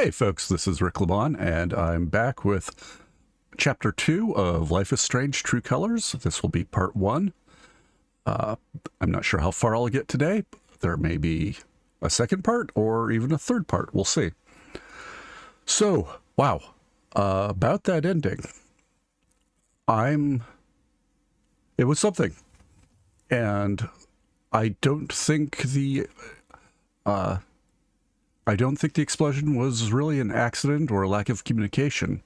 Hey folks, this is Rick Lamont, and I'm back with Chapter 2 of Life is Strange True Colors. This will be Part 1. I'm not sure how far I'll get today. There may be a second part or even a third part. We'll see. So, wow. About that ending. It was something. And I don't think the explosion was really an accident or a lack of communication.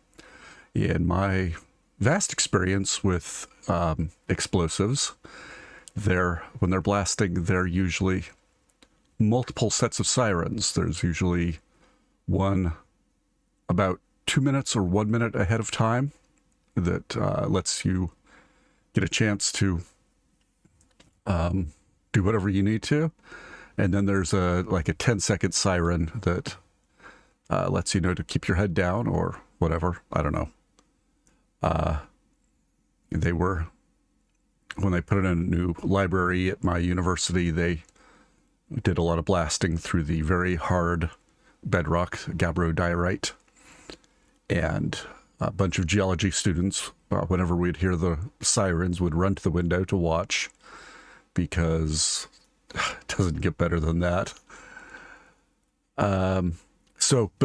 In my vast experience with explosives, when they're blasting, they're usually multiple sets of sirens. There's usually one about 2 minutes or 1 minute ahead of time that lets you get a chance to do whatever you need to. And then there's a 10-second siren that lets you know to keep your head down or whatever. I don't know. When they put in a new library at my university, they did a lot of blasting through the very hard bedrock, gabbro diorite. And a bunch of geology students, whenever we'd hear the sirens, would run to the window to watch, because it doesn't get better than that. But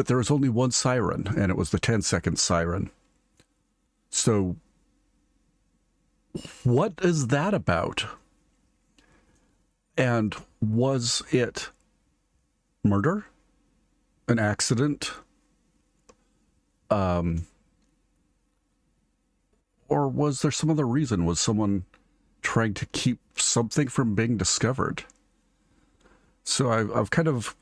there was only one siren, and it was the 10-second siren. So what is that about? And was it murder? An accident? Or was there some other reason? Was someone trying to keep something from being discovered? So I've kind of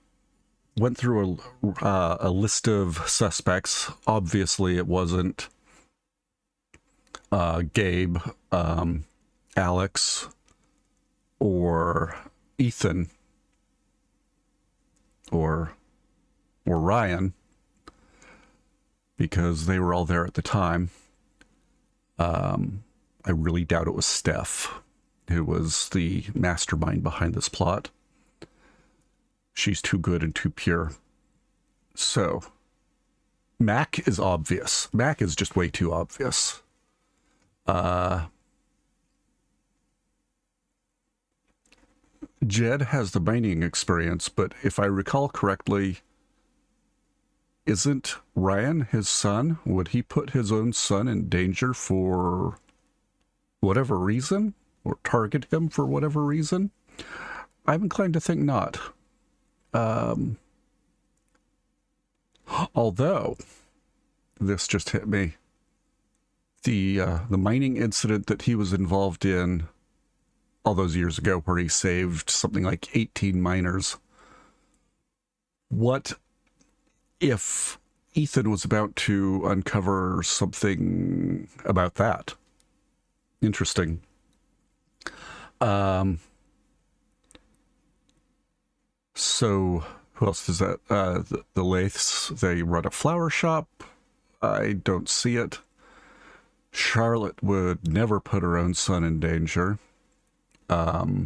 went through a list of suspects. Obviously, it wasn't Gabe, Alex, or Ethan, or Ryan, because they were all there at the time. I really doubt it was Steph, who was the mastermind behind this plot. She's too good and too pure. So, Mac is obvious. Mac is just way too obvious. Jed has the mining experience, but if I recall correctly, isn't Ryan his son? Would he put his own son in danger for whatever reason? Or target him for whatever reason? I'm inclined to think not. Although, this just hit me. The mining incident that he was involved in all those years ago, where he saved something like 18 miners. What if Ethan was about to uncover something about that? Interesting. So who else is that? The Laths, they run a flower shop. I don't see it. Charlotte would never put her own son in danger. I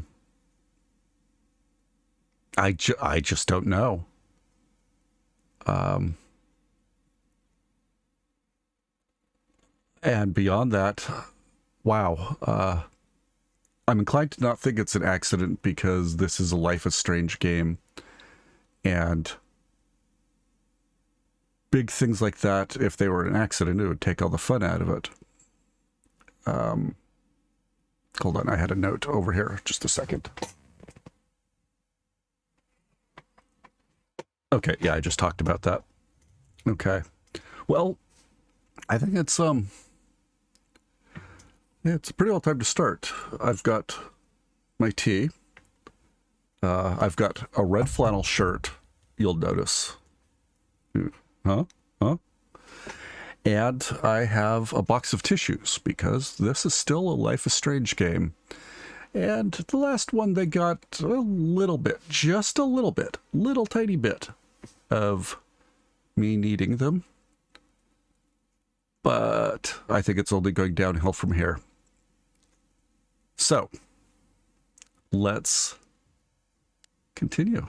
just don't know. And beyond that, wow. I'm inclined to not think it's an accident, because this is a Life is Strange game. And big things like that, if they were an accident, it would take all the fun out of it. Hold on, I had a note over here. Just a second. Okay, yeah, I just talked about that. Okay. Well, I think it's a pretty well time to start. I've got my tea. I've got a red flannel shirt, you'll notice. Huh? And I have a box of tissues, because this is still a Life is Strange game. And the last one, they got a little bit, just a little bit, little tiny bit of me needing them. But I think it's only going downhill from here. So, let's continue.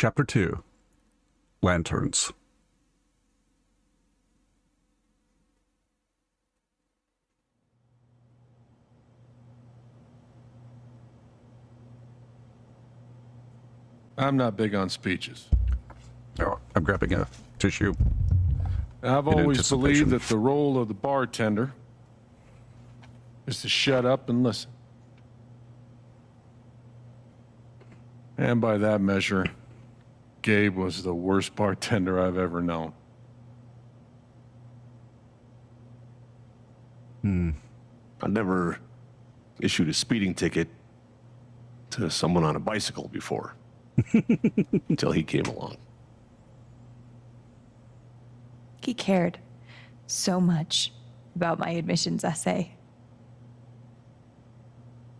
Chapter 2, Lanterns. I'm not big on speeches. Oh, I'm grabbing a tissue. I've In always anticipation. believed that the role of the bartender is to shut up and listen. And by that measure, Gabe was the worst bartender I've ever known. I never issued a speeding ticket to someone on a bicycle before. Until he came along. He cared so much about my admissions essay.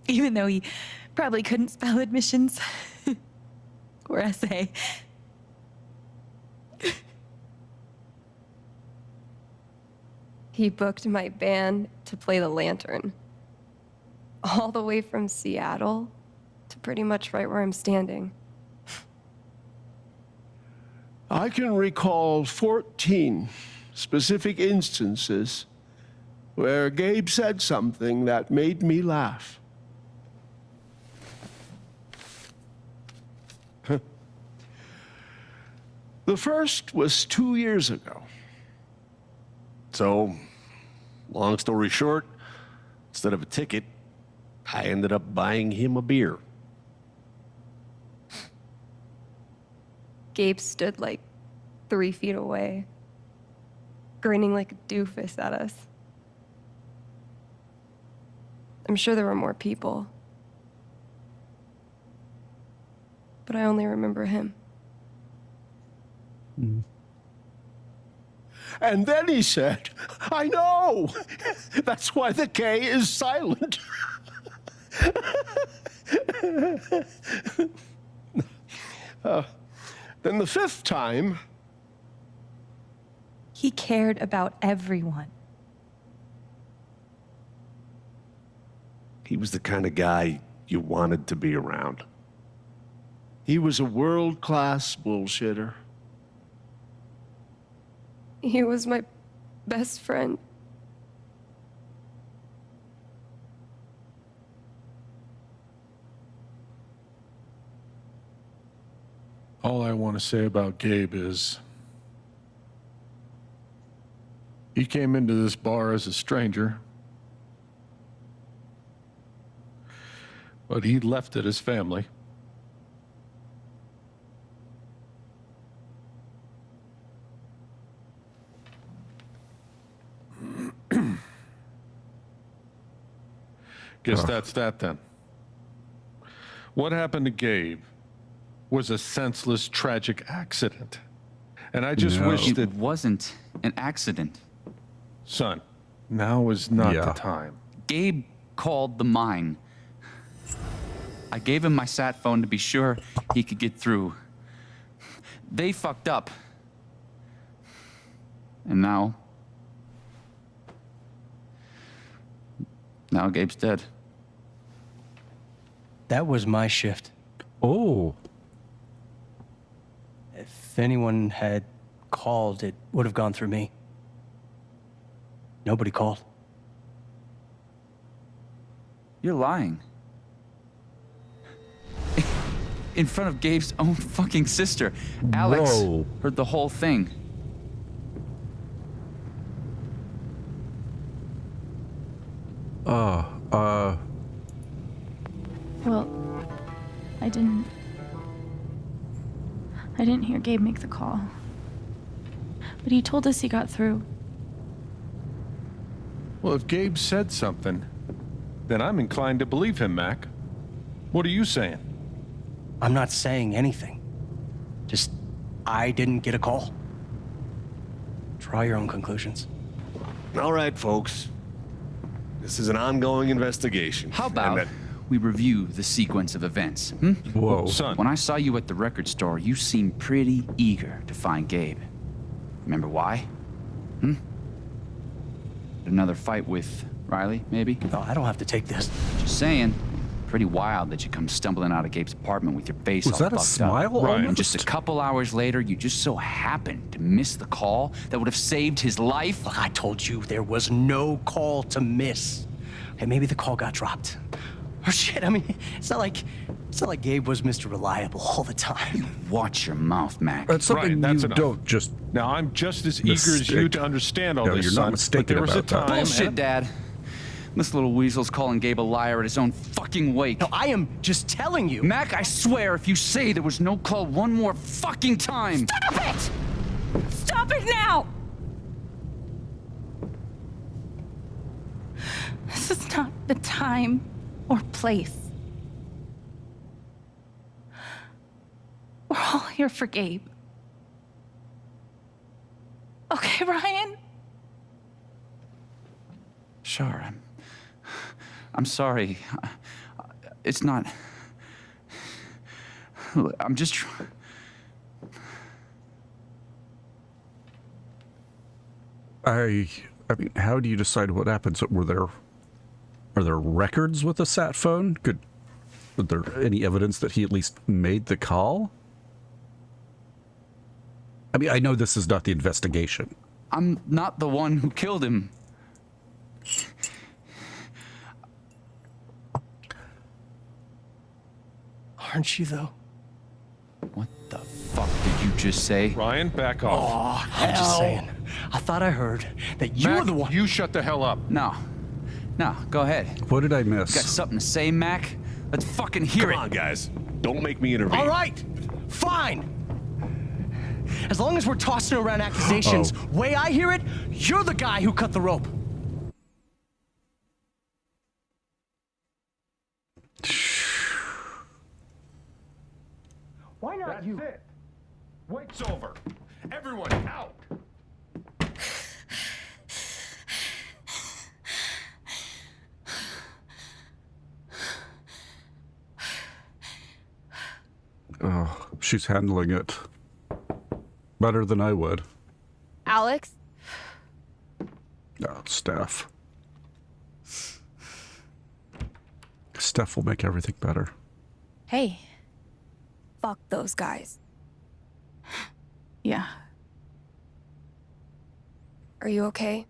Even though he probably couldn't spell admissions or essay. He booked my band to play the lantern. All the way from Seattle to pretty much right where I'm standing. I can recall 14 specific instances where Gabe said something that made me laugh. The first was 2 years ago. So, long story short, instead of a ticket, I ended up buying him a beer. Gabe stood like 3 feet away, grinning like a doofus at us. I'm sure there were more people, but I only remember him. And then he said, I know! That's why the K is silent. Then the fifth time, He cared about everyone. He was the kind of guy you wanted to be around. he was a world-class bullshitter. He was my best friend. All I want to say about Gabe is he came into this bar as a stranger, but he left it as family. Guess that's that then. What happened to Gabe was a senseless, tragic accident. And I just No. wish that, It wasn't an accident. son, now is not Yeah. the time. Gabe called the mine. I gave him my sat phone to be sure he could get through. They fucked up. And now Gabe's dead. That was my shift. Oh, If anyone had called, it would have gone through me. Nobody called. You're lying. In front of Gabe's own fucking sister. Alex Whoa. heard the whole thing. Well, I didn't hear Gabe make the call. But he told us he got through. Well, if Gabe said something, then I'm inclined to believe him, Mac. What are you saying? I'm not saying anything. Just, I didn't get a call. Draw your own conclusions. All right, folks. This is an ongoing investigation. How and about that- we review the sequence of events? whoa. Son, When I saw you at the record store, you seemed pretty eager to find Gabe. Remember why? Another fight with Riley, maybe? No, I don't have to take this. Just saying. Pretty wild that you come stumbling out of Gabe's apartment with your face Was all that a fucked smile up. Right. And just a couple hours later, you just so happened to miss the call that would have saved his life. Look, I told you there was no call to miss. Okay, maybe the call got dropped. Or shit, I mean, it's not like Gabe was Mr. Reliable all the time. Watch your mouth, Mac. That's something Right, that's you enough. don't just. Now, I'm just as eager as you Mistake. to understand all No, this, you're not son, mistaken but there was a about that. time... Bullshit, Dad. This little weasel's calling Gabe a liar at his own fucking wake. No, I am just telling you. Mac, I swear, if you say there was no call one more fucking time... Stop it! Stop it now! This is not the time or place. We're all here for Gabe. Okay, Ryan? Sure, I'm sorry. It's not... I'm just... I mean, how do you decide what happens? Are there records with a sat phone? Was there any evidence that he at least made the call? I mean, I know this is not the investigation. I'm not the one who killed him. Aren't you, though? What the fuck did you just say? Ryan, back off. I'm just saying. I thought I heard that you Mac, were the one. you shut the hell up. No, go ahead. What did I miss? Got something to say, Mac? Let's fucking hear Come it. on, guys. Don't make me intervene. All right, fine. As long as we're tossing around accusations, way I hear it, you're the guy who cut the rope. Why not That's you? it. Wait's over. Everyone out. Oh, she's handling it better than I would. Alex? Oh, Steph. Steph will make everything better. Hey. Fuck those guys. Yeah. Are you okay?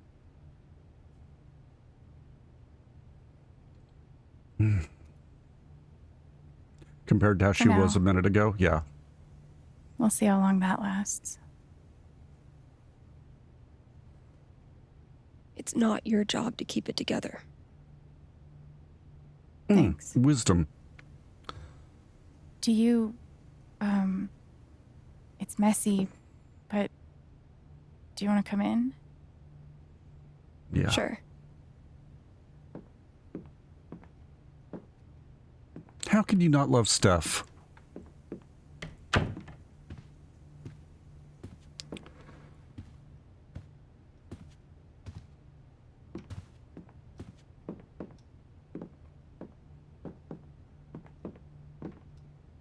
Compared to how she now. was a minute ago, yeah. We'll see how long that lasts. It's not your job to keep it together. Thanks. Wisdom. Do you, it's messy, but do you want to come in? Yeah. Sure. How can you not love Steph?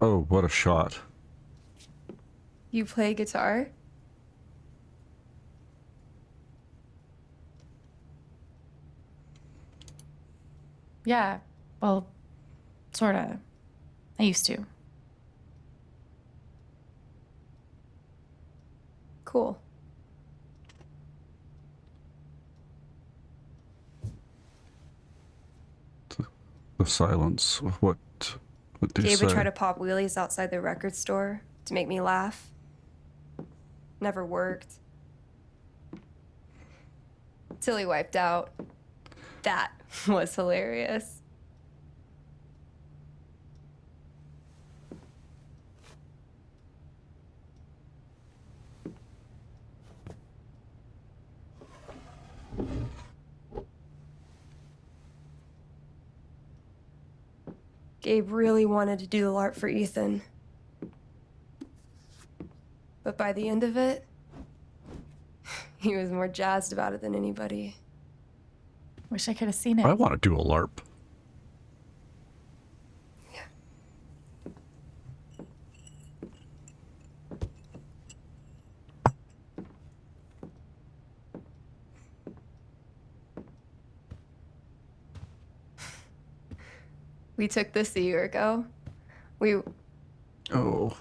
Oh, what a shot. You play guitar? Yeah, well, sorta. I used to. Cool. The silence. What did you Gabe say? would try to pop wheelies outside the record store to make me laugh. Never worked. Till he wiped out. That was hilarious. Gabe really wanted to do the LARP for Ethan. But by the end of it, he was more jazzed about it than anybody. Wish I could have seen it. I want to do a LARP. We took this a year ago. We Oh.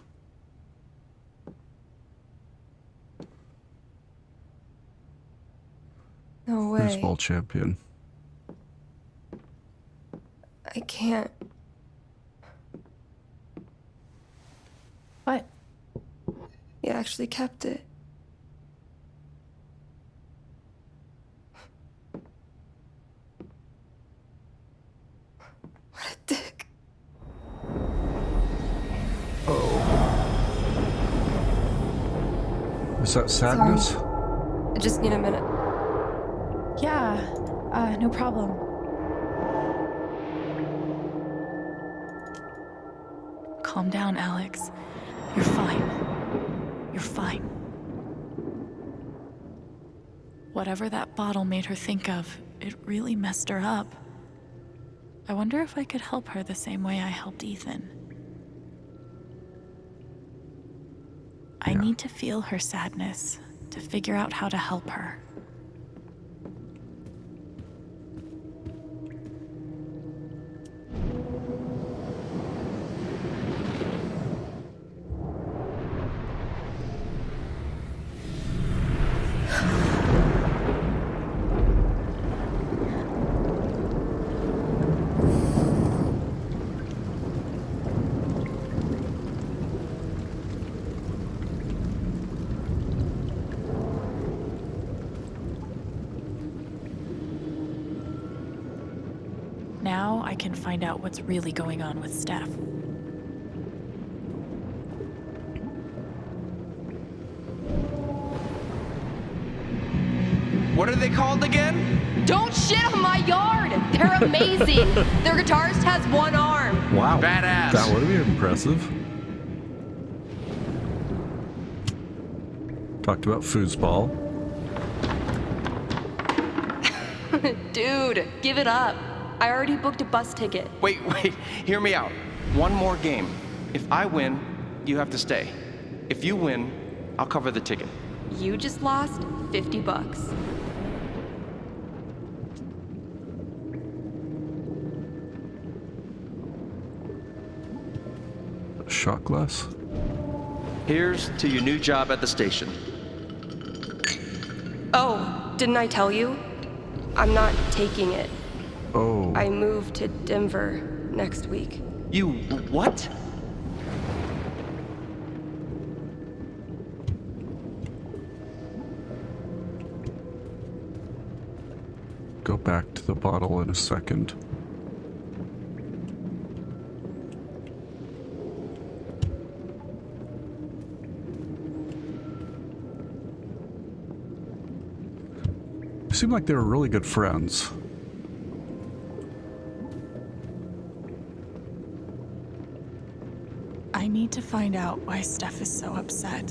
No way. Foosball champion. I can't. What? He actually kept it. What a dick. Is that sadness? I just need a minute. Yeah, no problem. Calm down, Alex. You're fine. You're fine. Whatever that bottle made her think of, it really messed her up. I wonder if I could help her the same way I helped Ethan. I need to feel her sadness to figure out how to help her. Now I can find out what's really going on with Steph. What are they called again? Don't shit on my yard! They're amazing! Their guitarist has one arm. Wow. Badass. That would be impressive. Talked about foosball. Dude, give it up. I already booked a bus ticket. Wait, hear me out. One more game. If I win, you have to stay. If you win, I'll cover the ticket. You just lost $50. Shot glass. Here's to your new job at the station. Oh, didn't I tell you? I'm not taking it. Oh. I move to Denver next week. You what? Go back to the bottle in a second. Seemed like they were really good friends. I need to find out why Steph is so upset.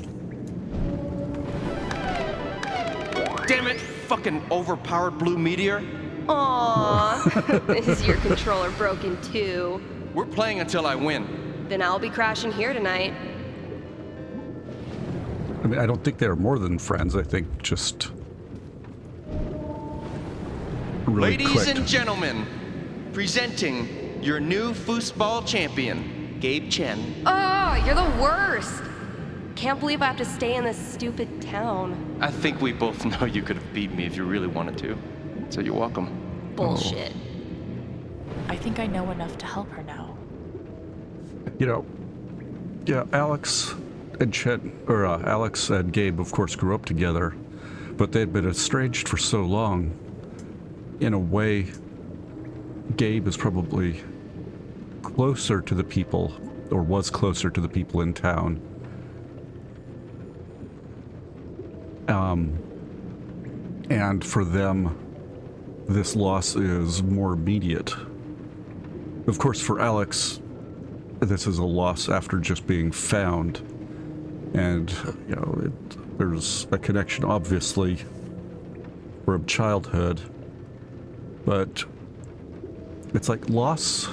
Damn it! Fucking overpowered blue meteor. Aww. Is your controller broken too? We're playing until I win. Then I'll be crashing here tonight. I mean, I don't think they're more than friends. I think just really Ladies clicked. and gentlemen, presenting your new foosball champion, Gabe Chen. Oh, you're the worst. Can't believe I have to stay in this stupid town. I think we both know you could have beat me if you really wanted to. So you're welcome. Bullshit. I think I know enough to help her now. You know, yeah, Alex and Alex and Gabe, of course, grew up together, but they'd been estranged for so long. In a way, Gabe is probably closer to the people, or was closer to the people in town. And for them, this loss is more immediate. Of course, for Alex, this is a loss after just being found. And, you know, there's a connection, obviously, from childhood. But it's like loss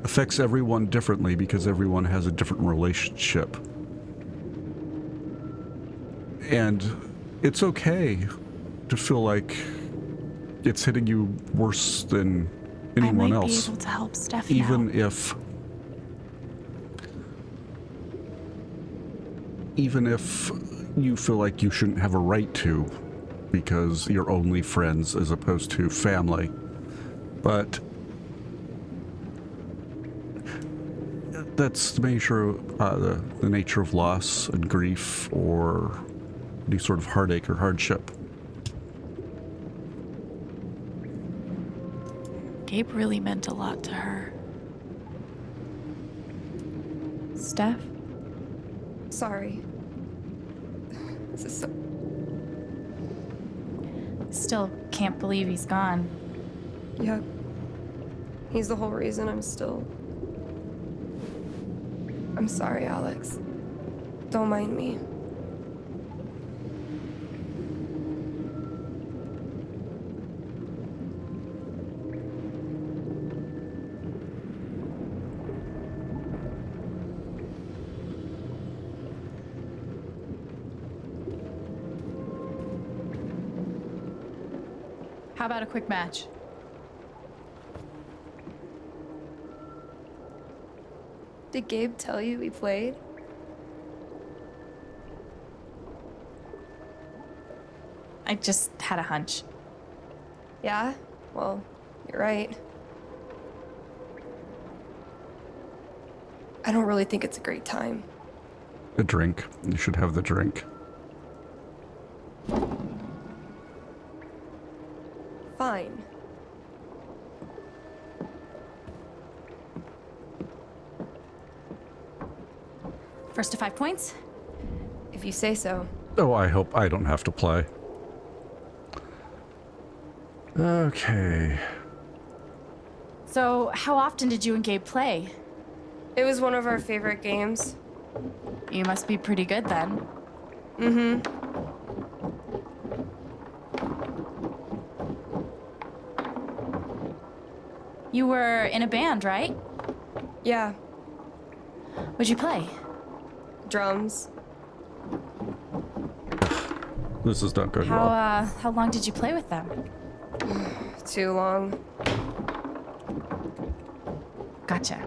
affects everyone differently because everyone has a different relationship. And it's okay to feel like it's hitting you worse than anyone I might else. be able to help Steph Even now. if you feel like you shouldn't have a right to because you're only friends as opposed to family. But that's the nature of loss and grief or any sort of heartache or hardship. Gabe really meant a lot to her. Steph? Sorry. This is so. Still can't believe he's gone. Yep. He's the whole reason I'm still. I'm sorry, Alex. Don't mind me. How about a quick match? Did Gabe tell you we played? I just had a hunch. Yeah? Well, you're right. I don't really think it's a great time. A drink. You should have the drink. Fine. First to 5 points? If you say so. Oh, I hope I don't have to play. Okay. So, how often did you and Gabe play? It was one of our favorite games. You must be pretty good then. Mm-hmm. You were in a band, right? Yeah. What'd you play? Drums. This is not going well. How long did you play with them? Too long. Gotcha.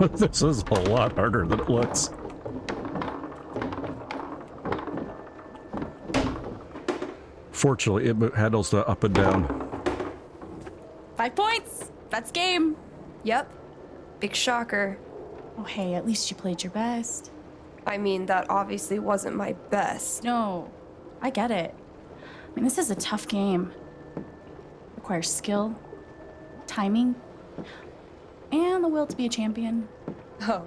This is a lot harder than it looks. Fortunately, it handles the up and down. 5 points! That's game! Yep. Big shocker. Oh, hey, at least you played your best. I mean, that obviously wasn't my best. No, I get it. I mean, this is a tough game. Requires skill, timing, and the will to be a champion. Oh,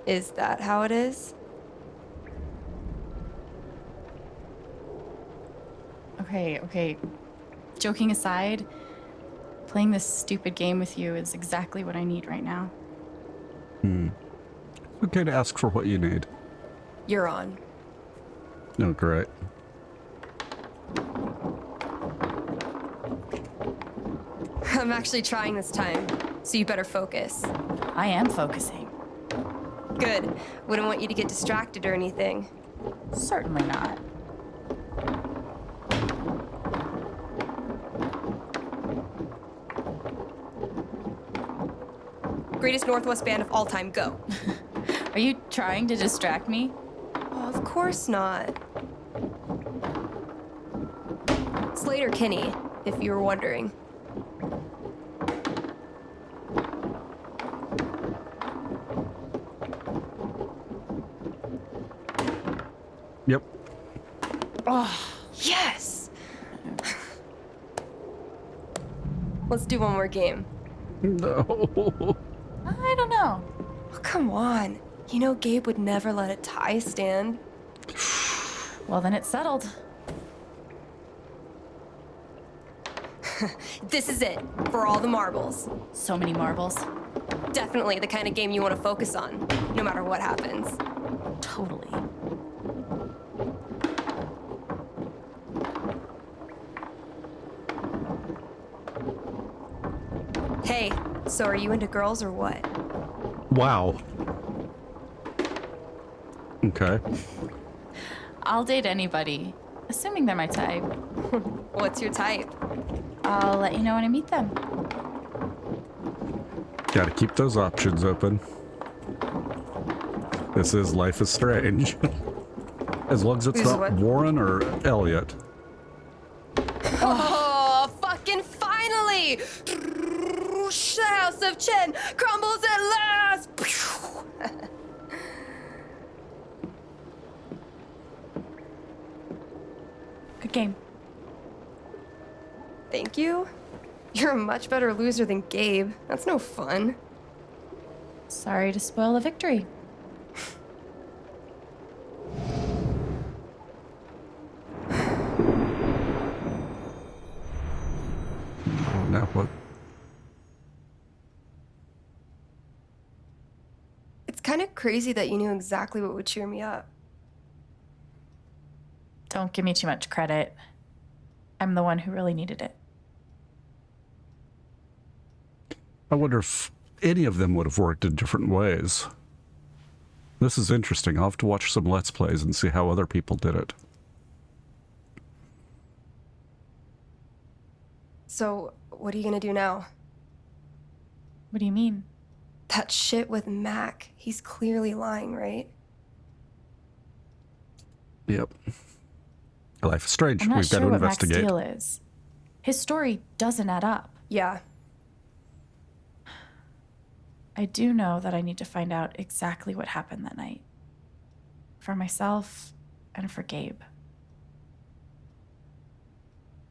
is that how it is? Okay. Joking aside, playing this stupid game with you is exactly what I need right now. Okay to ask for what you need. You're on. Oh, great. I'm actually trying this time, so you better focus. I am focusing. Good. Wouldn't want you to get distracted or anything. Certainly not. Greatest Northwest band of all time, go. Are you trying to distract me? Oh, of course not. Slater Kinney, if you were wondering. Yep, Yes! Let's do one more game. No. I don't know. Oh, come on. You know Gabe would never let a tie stand. Well, then it's settled. This is it, for all the marbles. So many marbles. Definitely the kind of game you want to focus on, no matter what happens. Totally. Hey, so are you into girls or what? Wow. Okay. I'll date anybody, assuming they're my type. What's your type? I'll let you know when I meet them. Gotta keep those options open. This is Life is Strange. As long as it's Who's not what? Warren or Elliot. Oh, fucking finally! The House of Chen crumbles at last! Good game. Thank you? You're a much better loser than Gabe. That's no fun. Sorry to spoil the victory. Oh, now what? It's kind of crazy that you knew exactly what would cheer me up. Don't give me too much credit. I'm the one who really needed it. I wonder if any of them would have worked in different ways. This is interesting. I'll have to watch some Let's Plays and see how other people did it. So, what are you gonna do now? What do you mean? That shit with Mac. He's clearly lying, right? Yep. Life is Strange. I'm not We've got sure to what Mac's investigate. deal is. His story doesn't add up. Yeah. I do know that I need to find out exactly what happened that night. For myself and for Gabe.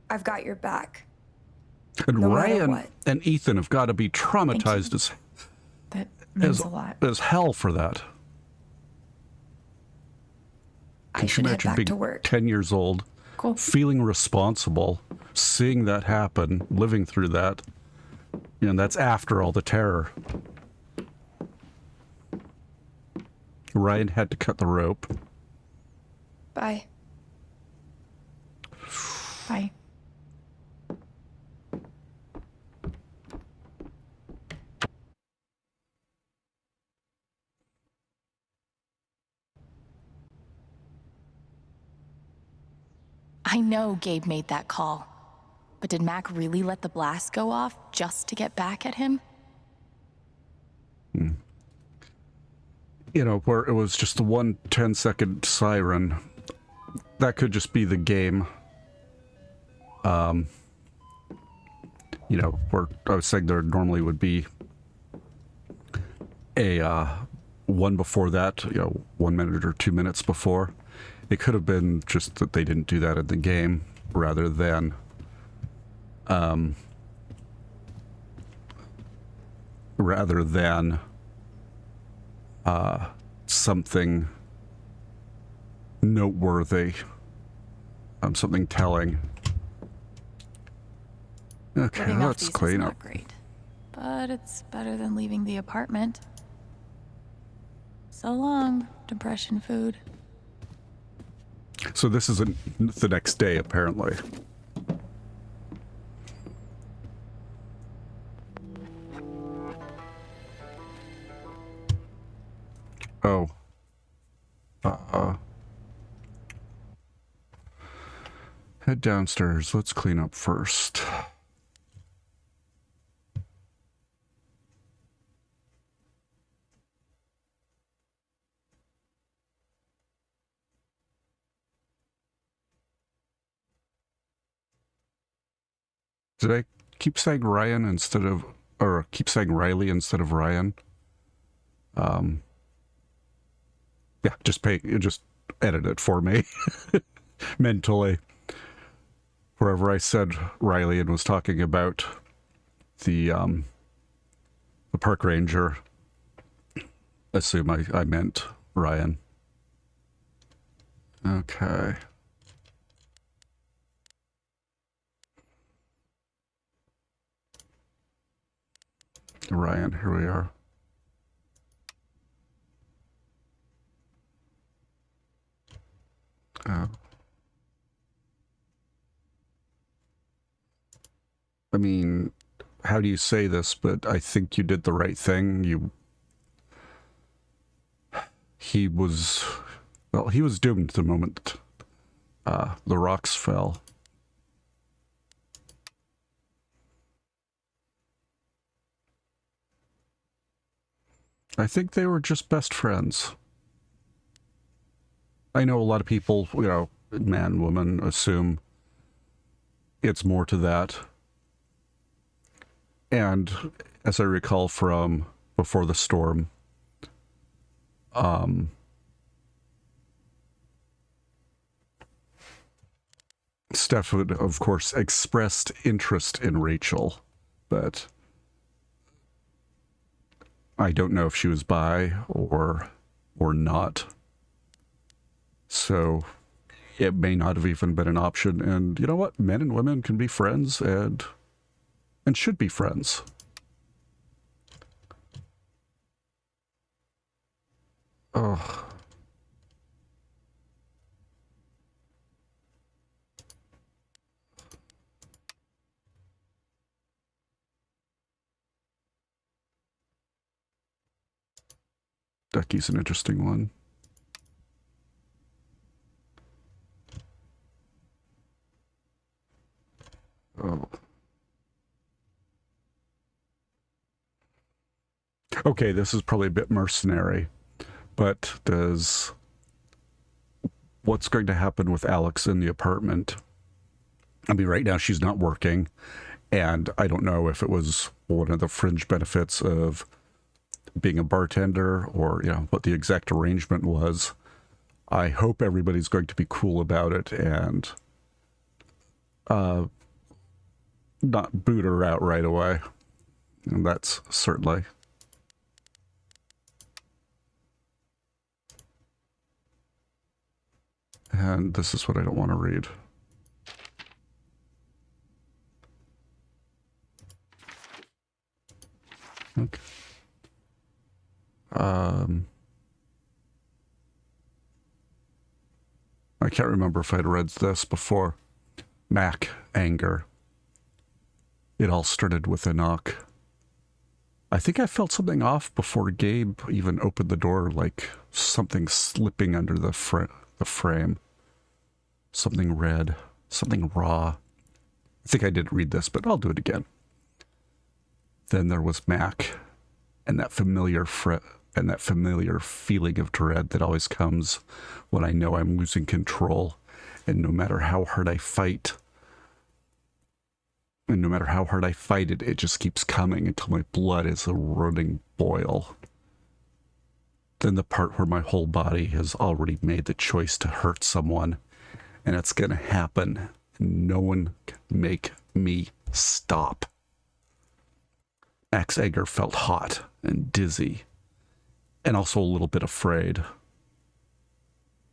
I've got your back. And No matter Ryan what. and Ethan have got to be traumatized That means as, a lot. as hell for that. I Can you should head imagine back being to work. 10 years old, Cool. feeling responsible, seeing that happen, living through that? And that's after all the terror. Ryan had to cut the rope. Bye. Bye. I know Gabe made that call, but did Mac really let the blast go off just to get back at him? You know, where it was just the 1 10-second siren. That could just be the game. You know, where I was saying there normally would be a one before that, you know, 1 minute or 2 minutes before. It could have been just that they didn't do that in the game, rather than something noteworthy, something telling. Okay, Living off let's these is clean not up. great, but it's better than leaving the apartment. So long, depression food. So this isn't the next day, apparently. Oh. Head downstairs. Let's clean up first. Did I keep saying Ryan instead of, or keep saying Riley instead of Ryan? Yeah, just edit it for me. mentally. Wherever I said Riley and was talking about the park ranger, assume I meant Ryan. Okay. Ryan, here we are. I mean, how do you say this? But I think you did the right thing. He was doomed the moment the rocks fell. I think they were just best friends. I know a lot of people, man, woman, assume it's more to that. And as I recall from Before the Storm, Steph would, of course, expressed interest in Rachel, but I don't know if she was bi or not. So it may not have even been an option. And you know what? Men and women can be friends and should be friends. Oh. Ducky's an interesting one. Oh. Okay, this is probably a bit mercenary, but what's going to happen with Alex in the apartment? I mean, right now she's not working, and I don't know if it was one of the fringe benefits of being a bartender or, what the exact arrangement was. I hope everybody's going to be cool about it and not boot her out right away. And that's certainly... And this is what I don't want to read. Okay. I can't remember if I'd read this before. Mac, anger. It all started with a knock. I think I felt something off before Gabe even opened the door, like something slipping under the frame. Something red, something raw. I think I did read this, but I'll do it again. Then there was Mac, and that familiar feeling of dread that always comes when I know I'm losing control, and no matter how hard I fight, it just keeps coming until my blood is a running boil. Then the part where my whole body has already made the choice to hurt someone, and it's going to happen. No one can make me stop. Mac's anger felt hot and dizzy, and also a little bit afraid.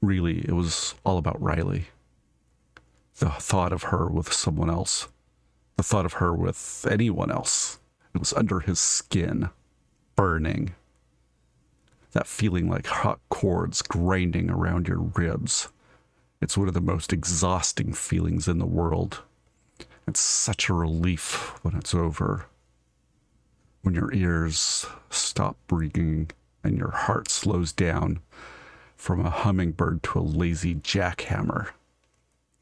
Really, it was all about Riley. The thought of her with someone else. The thought of her with anyone else. It was under his skin, burning. That feeling like hot cords grinding around your ribs. It's one of the most exhausting feelings in the world. It's such a relief when it's over. When your ears stop breathing and your heart slows down from a hummingbird to a lazy jackhammer.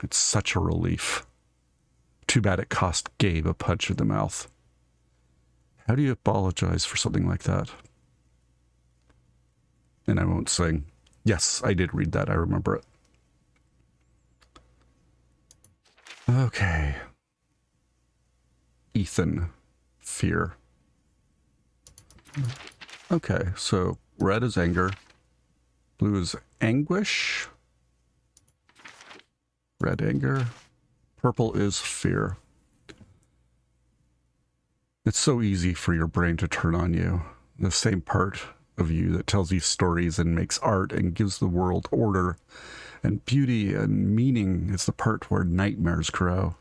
It's such a relief. Too bad it cost Gabe a punch in the mouth. How do you apologize for something like that? And I won't sing. Yes, I did read that. I remember it. Okay. Ethan. Fear. Okay, so red is anger. Blue is anguish. Red anger. Purple is fear. It's so easy for your brain to turn on you. The same part of you that tells you stories and makes art and gives the world order and beauty and meaning is the part where nightmares grow.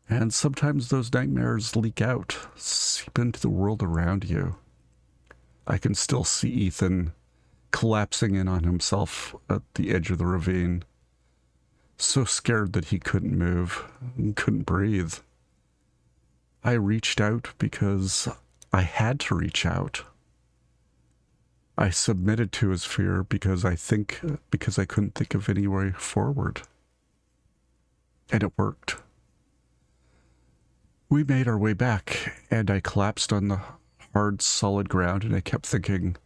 And sometimes those nightmares leak out, seep into the world around you. I can still see Ethan collapsing in on himself at the edge of the ravine, so scared that he couldn't move and couldn't breathe. I reached out because I had to reach out. I submitted to his fear because I couldn't think of any way forward. And it worked. We made our way back, and I collapsed on the hard, solid ground, and I kept thinking,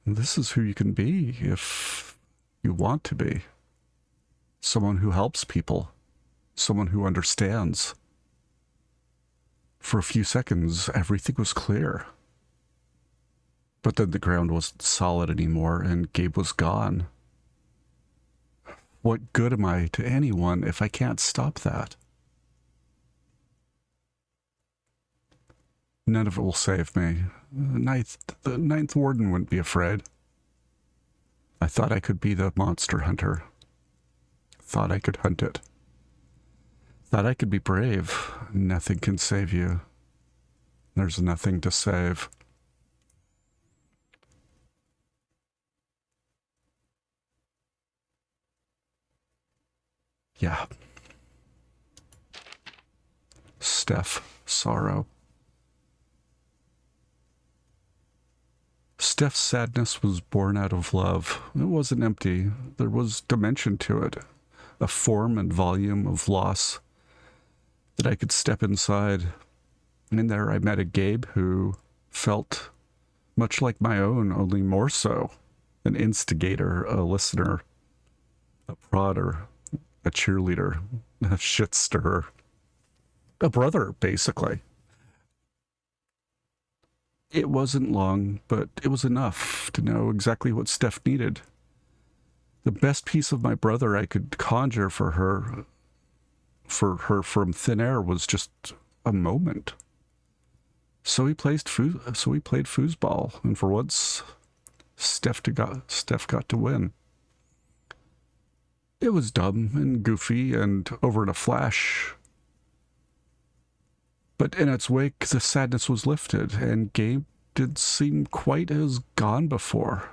this is who you can be if you want to be. Someone who helps people. Someone who understands. For a few seconds, everything was clear. But then the ground wasn't solid anymore, and Gabe was gone. What good am I to anyone if I can't stop that? None of it will save me. The ninth warden wouldn't be afraid. I thought I could be the monster hunter. Thought I could hunt it. Thought I could be brave. Nothing can save you. There's nothing to save. Yeah. Steph, sorrow. Steph's sadness was born out of love. It wasn't empty. There was dimension to it, a form and volume of loss that I could step inside. And in there I met a Gabe who felt much like my own, only more so. An instigator, a listener, a prodder, a cheerleader, a shit stirrer. A brother, basically. It wasn't long, but it was enough to know exactly what Steph needed. The best piece of my brother I could conjure for her from thin air was just a moment. So we played foosball, and for once, Steph got to win. It was dumb and goofy and over in a flash. But in its wake, the sadness was lifted, and Gabe did seem quite as gone before.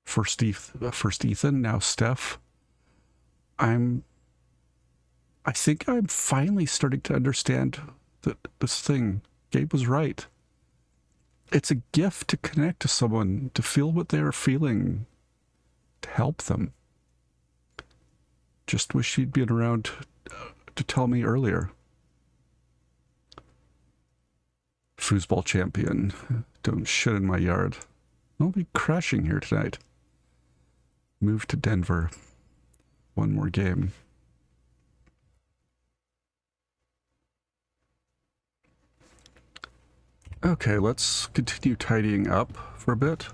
First Ethan, now Steph. I think I'm finally starting to understand that this thing, Gabe was right. It's a gift to connect to someone, to feel what they're feeling, to help them. Just wish she'd been around to tell me earlier. Foosball champion, don't shit in my yard. I'll be crashing here tonight. Move to Denver. One more game. Okay, let's continue tidying up for a bit.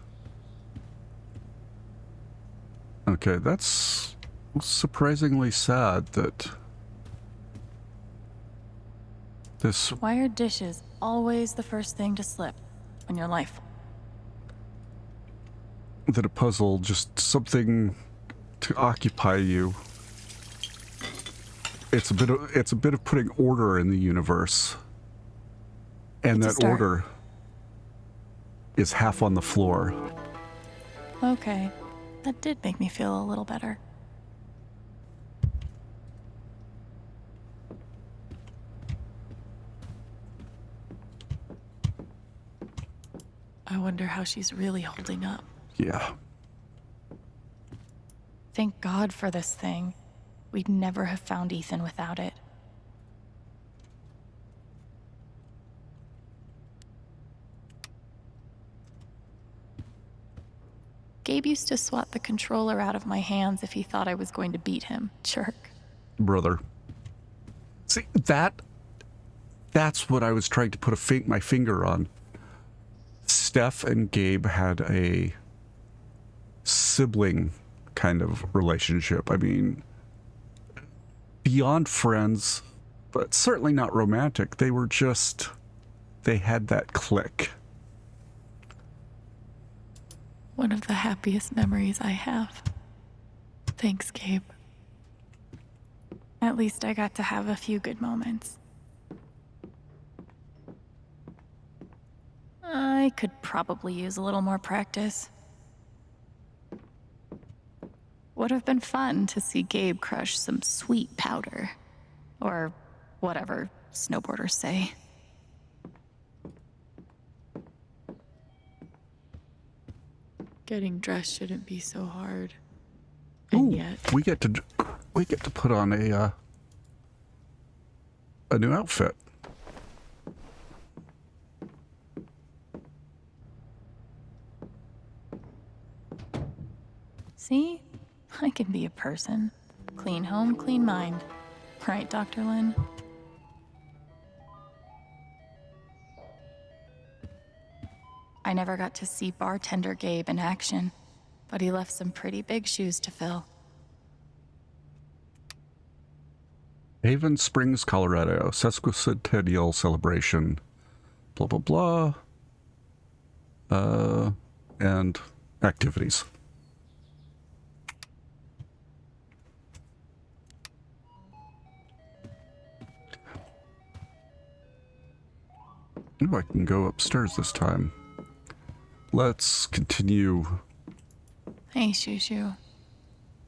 Okay, that's surprisingly sad that this... Why are dishes always the first thing to slip when you're life? That a puzzle, just something to occupy you. It's a bit of putting order in the universe. And that order is half on the floor. Okay, that did make me feel a little better. I wonder how she's really holding up. Yeah. Thank God for this thing. We'd never have found Ethan without it. Gabe used to swat the controller out of my hands if he thought I was going to beat him. Jerk. Brother. See, that's what I was trying to put my finger on. Steph and Gabe had a sibling kind of relationship. I mean, beyond friends, but certainly not romantic. They were just, they had that click. One of the happiest memories I have. Thanks, Gabe. At least I got to have a few good moments. I could probably use a little more practice. Would have been fun to see Gabe crush some sweet powder. Or whatever snowboarders say. Getting dressed shouldn't be so hard. And yet, we get to put on a new outfit. see? I can be a person. Clean home, clean mind. Right, Dr. Lin? I never got to see bartender Gabe in action, but he left some pretty big shoes to fill. Haven Springs, Colorado, sesquicentennial celebration. Blah, blah, blah. And activities. Oh, I can go upstairs this time. Let's continue. Hey, Shushu.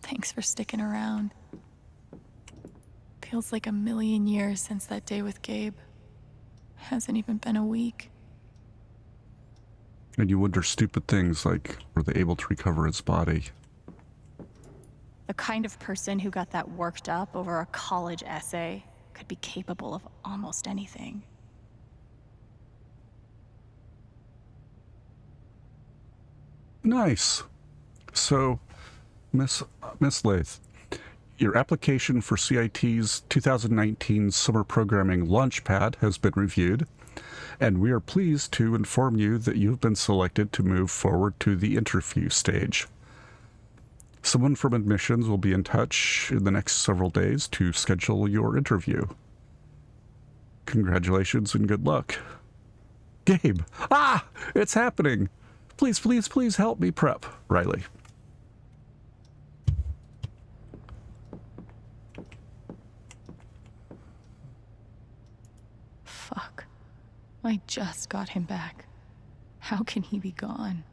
Thanks for sticking around. Feels like a million years since that day with Gabe. Hasn't even been a week. And you wonder stupid things like, were they able to recover his body? The kind of person who got that worked up over a college essay could be capable of almost anything. Nice. So, Miss Lath, your application for CIT's 2019 Summer Programming Launchpad has been reviewed, and we are pleased to inform you that you've been selected to move forward to the interview stage. Someone from admissions will be in touch in the next several days to schedule your interview. Congratulations and good luck. Gabe! Ah! It's happening! Please, please, please help me prep. Riley. Fuck. I just got him back. How can he be gone?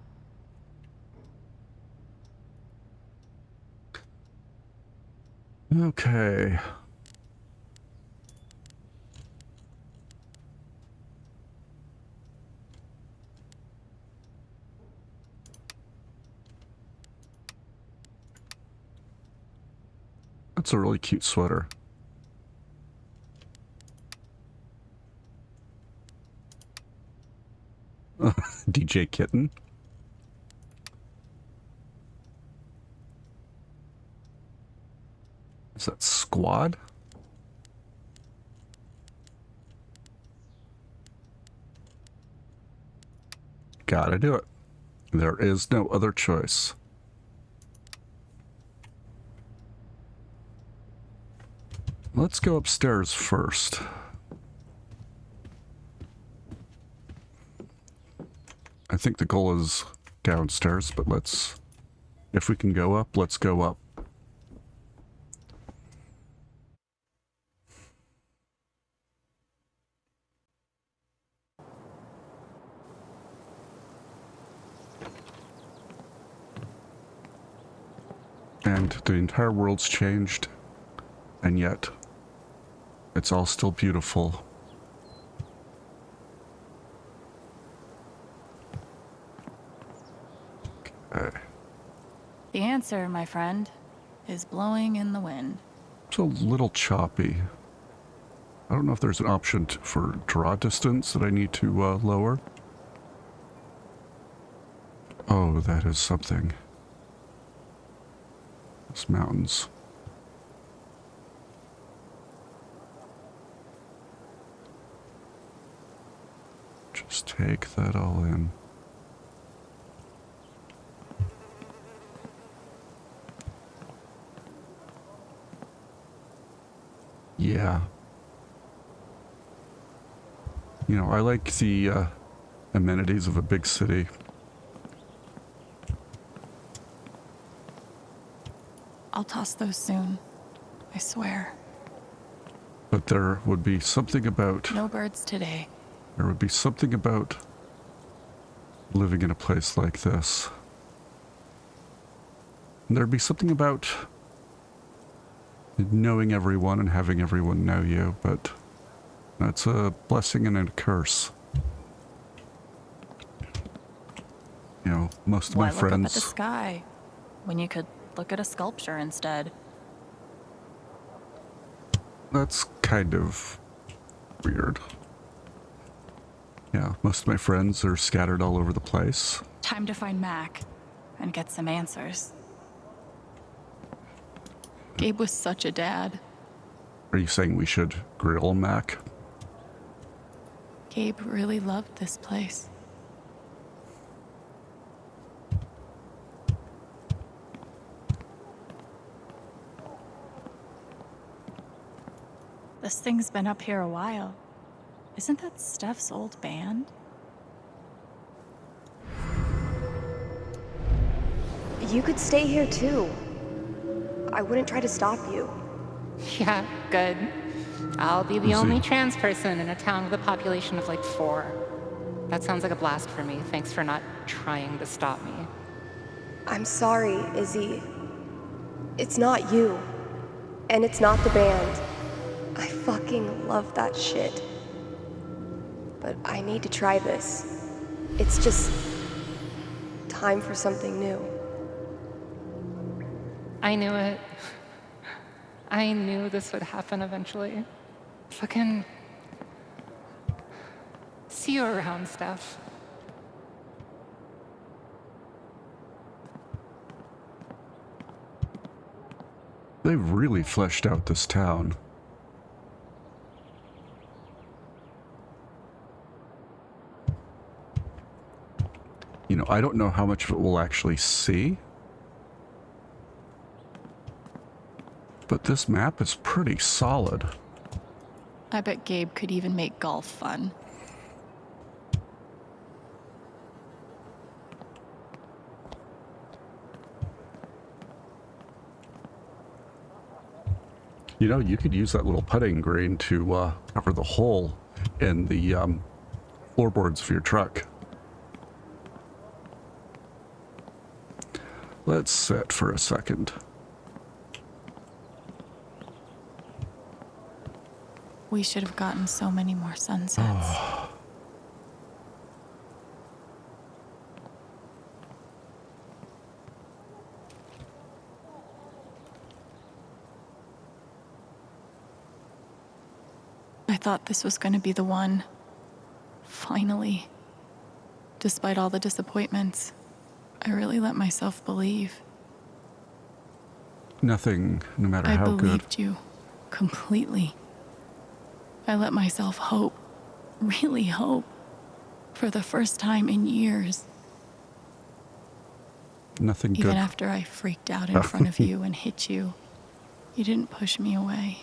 Okay. That's a really cute sweater. DJ Kitten. Is that Squad? Gotta do it. There is no other choice. Let's go upstairs first. I think the goal is downstairs, but if we can go up, let's go up. And the entire world's changed, and yet it's all still beautiful. Okay. The answer, my friend, is blowing in the wind. It's a little choppy. I don't know if there's an option for draw distance that I need to lower. Oh, that is something. Those mountains. Just take that all in. Yeah. You know, I like the amenities of a big city. I'll toss those soon. I swear. But there would be something about... No birds today. There would be something about living in a place like this. And there'd be something about knowing everyone and having everyone know you, but that's a blessing and a curse. You know, most of Why my look up at the friends... sky when you could look at a sculpture instead? That's kind of weird. Yeah, most of my friends are scattered all over the place. Time to find Mac and get some answers. Gabe was such a dad. Are you saying we should grill Mac? Gabe really loved this place. This thing's been up here a while. Isn't that Steph's old band? You could stay here too. I wouldn't try to stop you. Yeah, good. I'll be the Izzy. only trans person in a town with a population of like 4. That sounds like a blast for me. Thanks for not trying to stop me. I'm sorry, Izzy. It's not you. And it's not the band. I fucking love that shit. But I need to try this. It's just time for something new. I knew it. I knew this would happen eventually. Fucking... See you around, Steph. They've really fleshed out this town. You know, I don't know how much of it we'll actually see. But this map is pretty solid. I bet Gabe could even make golf fun. You know, you could use that little putting green to cover the hole in the floorboards of your truck. Let's sit for a second. We should have gotten so many more sunsets. I thought this was going to be the one. Finally. Despite all the disappointments, I really let myself believe. Nothing, no matter I how good. believed you completely. I let myself hope, really hope, for the first time in years. Nothing Even good. after I freaked out in front of you and hit you, you didn't push me away.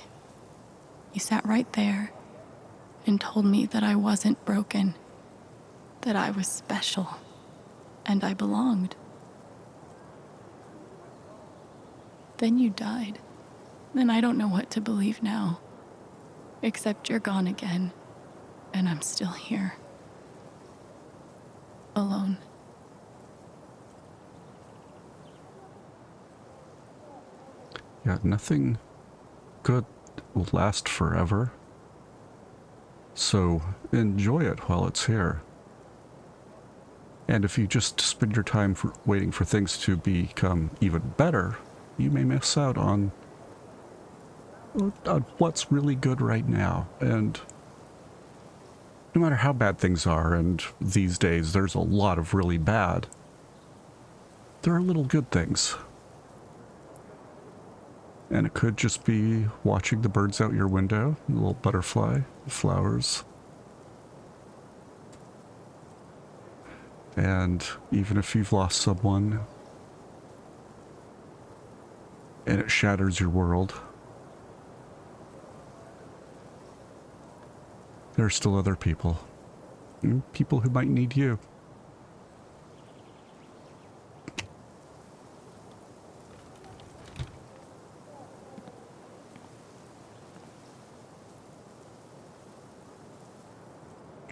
You sat right there and told me that I wasn't broken, that I was special, and I belonged. Then you died, and I don't know what to believe now. Except you're gone again, and I'm still here. Alone. Yeah, nothing good will last forever. So enjoy it while it's here. And if you just spend your time waiting for things to become even better, you may miss out on what's really good right now. And no matter how bad things are, and these days there's a lot of really bad, there are little good things. And it could just be watching the birds out your window, the little butterfly, the flowers. And even if you've lost someone and it shatters your world, There are still other people. People who might need you.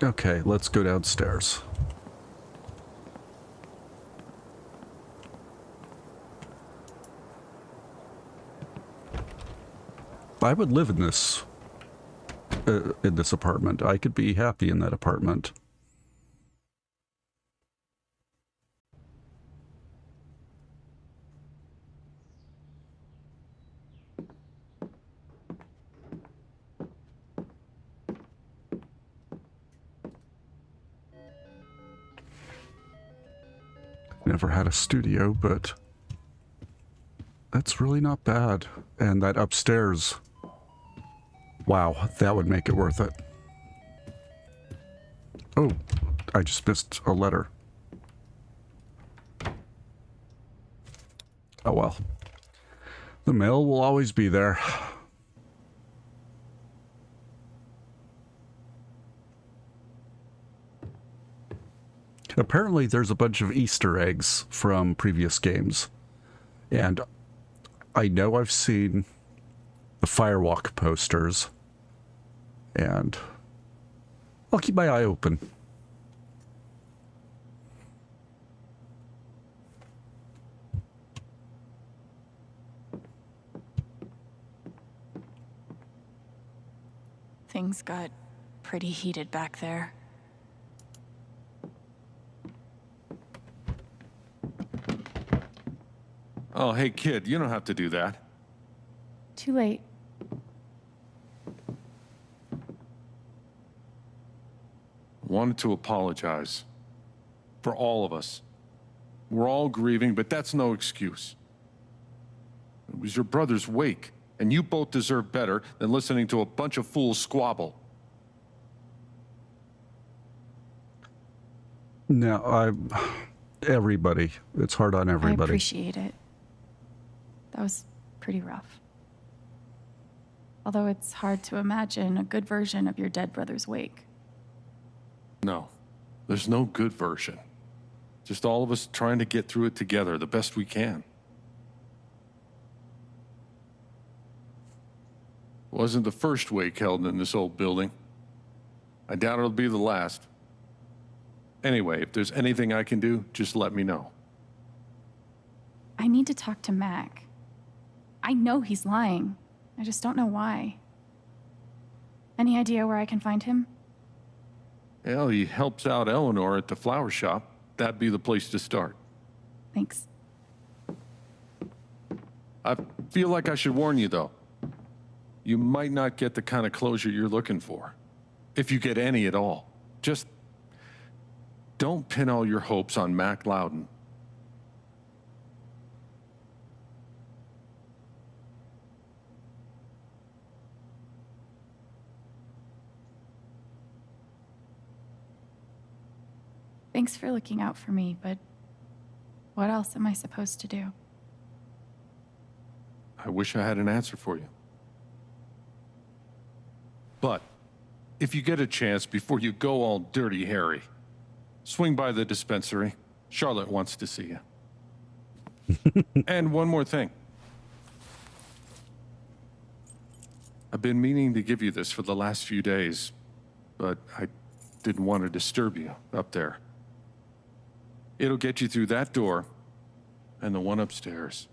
Okay, let's go downstairs. I would live in this apartment. I could be happy in that apartment. Never had a studio, but that's really not bad. And that upstairs, wow, that would make it worth it. Oh, I just missed a letter. Oh well. The mail will always be there. Apparently there's a bunch of Easter eggs from previous games. And I know I've seen the Firewalk posters. And I'll keep my eye open. Things got pretty heated back there. Oh, hey, kid, you don't have to do that. Too late. Wanted to apologize. For all of us. We're all grieving, but that's no excuse. It was your brother's wake, and you both deserve better than listening to a bunch of fools squabble. No, everybody. It's hard on everybody. I appreciate it. That was pretty rough. Although it's hard to imagine a good version of your dead brother's wake. No, there's no good version. Just all of us trying to get through it together the best we can. Wasn't the first wake held in this old building. I doubt it'll be the last. Anyway, if there's anything I can do, just let me know. I need to talk to Mac. I know he's lying. I just don't know why. Any idea where I can find him? Well, he helps out Eleanor at the flower shop. That'd be the place to start. Thanks. I feel like I should warn you, though. You might not get the kind of closure you're looking for. If you get any at all. Just don't pin all your hopes on Mac Loudon. Thanks for looking out for me, but what else am I supposed to do? I wish I had an answer for you. But if you get a chance before you go all dirty Harry, swing by the dispensary. Charlotte wants to see you. And one more thing. I've been meaning to give you this for the last few days, but I didn't want to disturb you up there. It'll get you through that door and the one upstairs.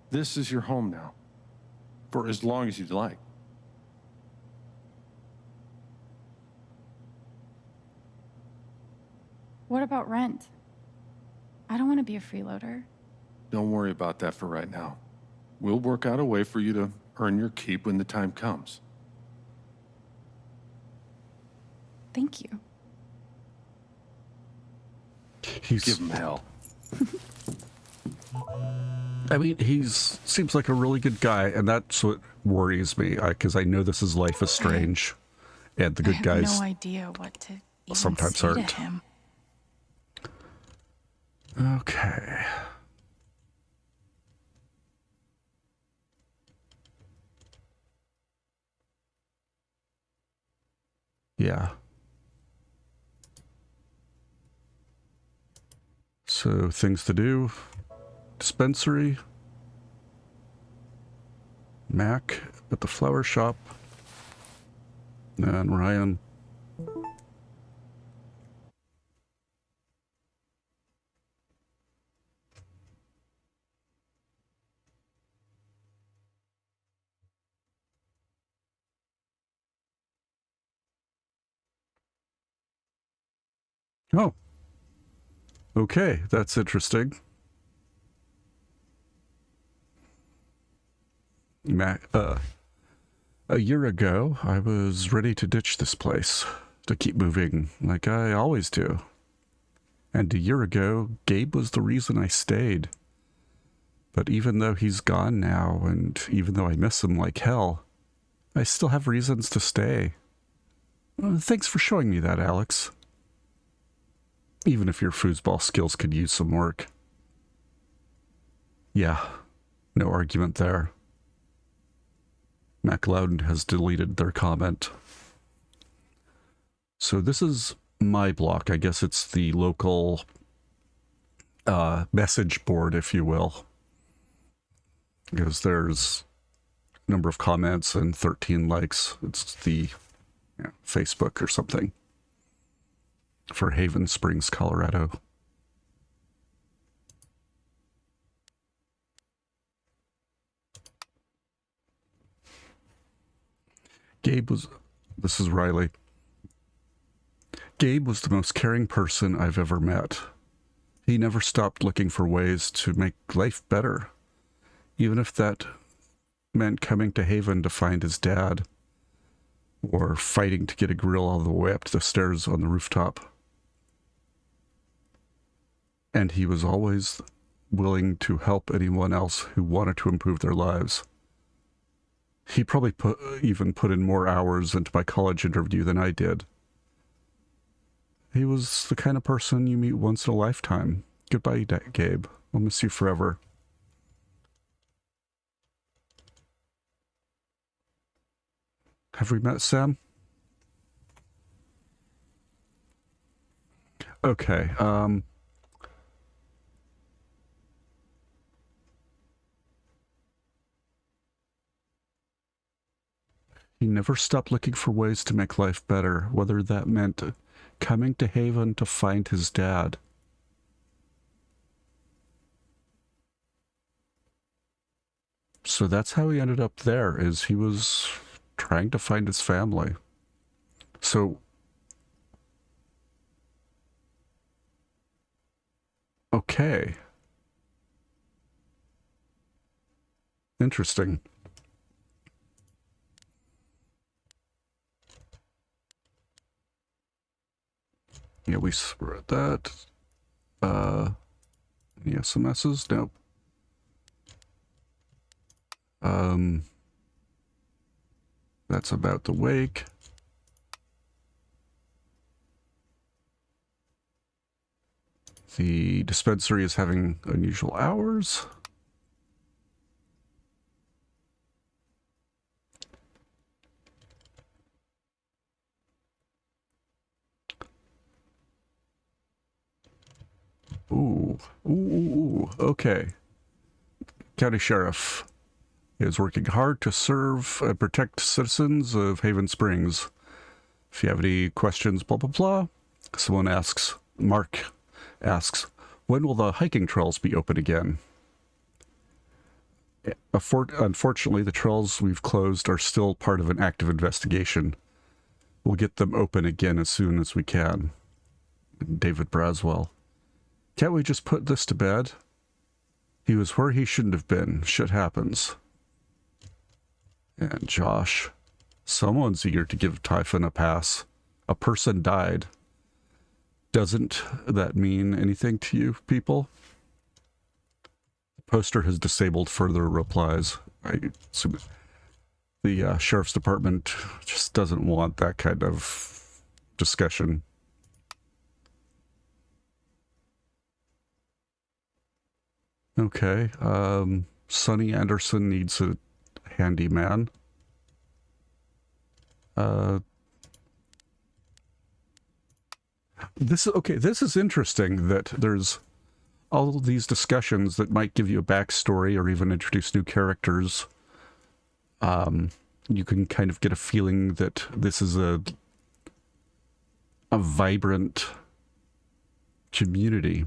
This is your home now, for as long as you'd like. What about rent? I don't want to be a freeloader. Don't worry about that for right now. We'll work out a way for you to earn your keep when the time comes. Thank you. Give him hell. I mean, seems like a really good guy, and that's what worries me, because I know this is Life is Strange, and the good guys no idea what to even sometimes say aren't. to him. Okay. Yeah. So, things to do. Dispensary. Mac at the flower shop. And Ryan. Oh. Okay, that's interesting. A year ago, I was ready to ditch this place, to keep moving like I always do. And a year ago, Gabe was the reason I stayed. But even though he's gone now, and even though I miss him like hell, I still have reasons to stay. Thanks for showing me that, Alex. Even if your foosball skills could use some work. Yeah, no argument there. MacLeod has deleted their comment. So this is my block. I guess it's the local message board, if you will. Because there's a number of comments and 13 likes. It's the Facebook or something for Haven Springs, Colorado. This is Riley. Gabe was the most caring person I've ever met. He never stopped looking for ways to make life better, even if that meant coming to Haven to find his dad, or fighting to get a grill all the way up to the stairs on the rooftop. And he was always willing to help anyone else who wanted to improve their lives. He probably even put in more hours into my college interview than I did. He was the kind of person you meet once in a lifetime. Goodbye, Gabe. I'll miss you forever. Have we met Sam? Okay, he never stopped looking for ways to make life better, whether that meant coming to Haven to find his dad. So that's how he ended up there, is he was trying to find his family. So, okay. Interesting. Yeah, we read that. Any SMSs? Nope. That's about the wake. The dispensary is having unusual hours. Ooh, okay. County Sheriff is working hard to serve and protect citizens of Haven Springs. If you have any questions, blah, blah, blah. Someone asks, Mark asks, when will the hiking trails be open again? Unfortunately, the trails we've closed are still part of an active investigation. We'll get them open again as soon as we can. David Braswell. Can't we just put this to bed? He was where he shouldn't have been. Shit happens. And Josh. Someone's eager to give Typhon a pass. A person died. Doesn't that mean anything to you people? The poster has disabled further replies. I assume the sheriff's department just doesn't want that kind of discussion. Okay, Sonny Anderson needs a handyman. This is interesting that there's all these discussions that might give you a backstory or even introduce new characters. You can kind of get a feeling that this is a vibrant community.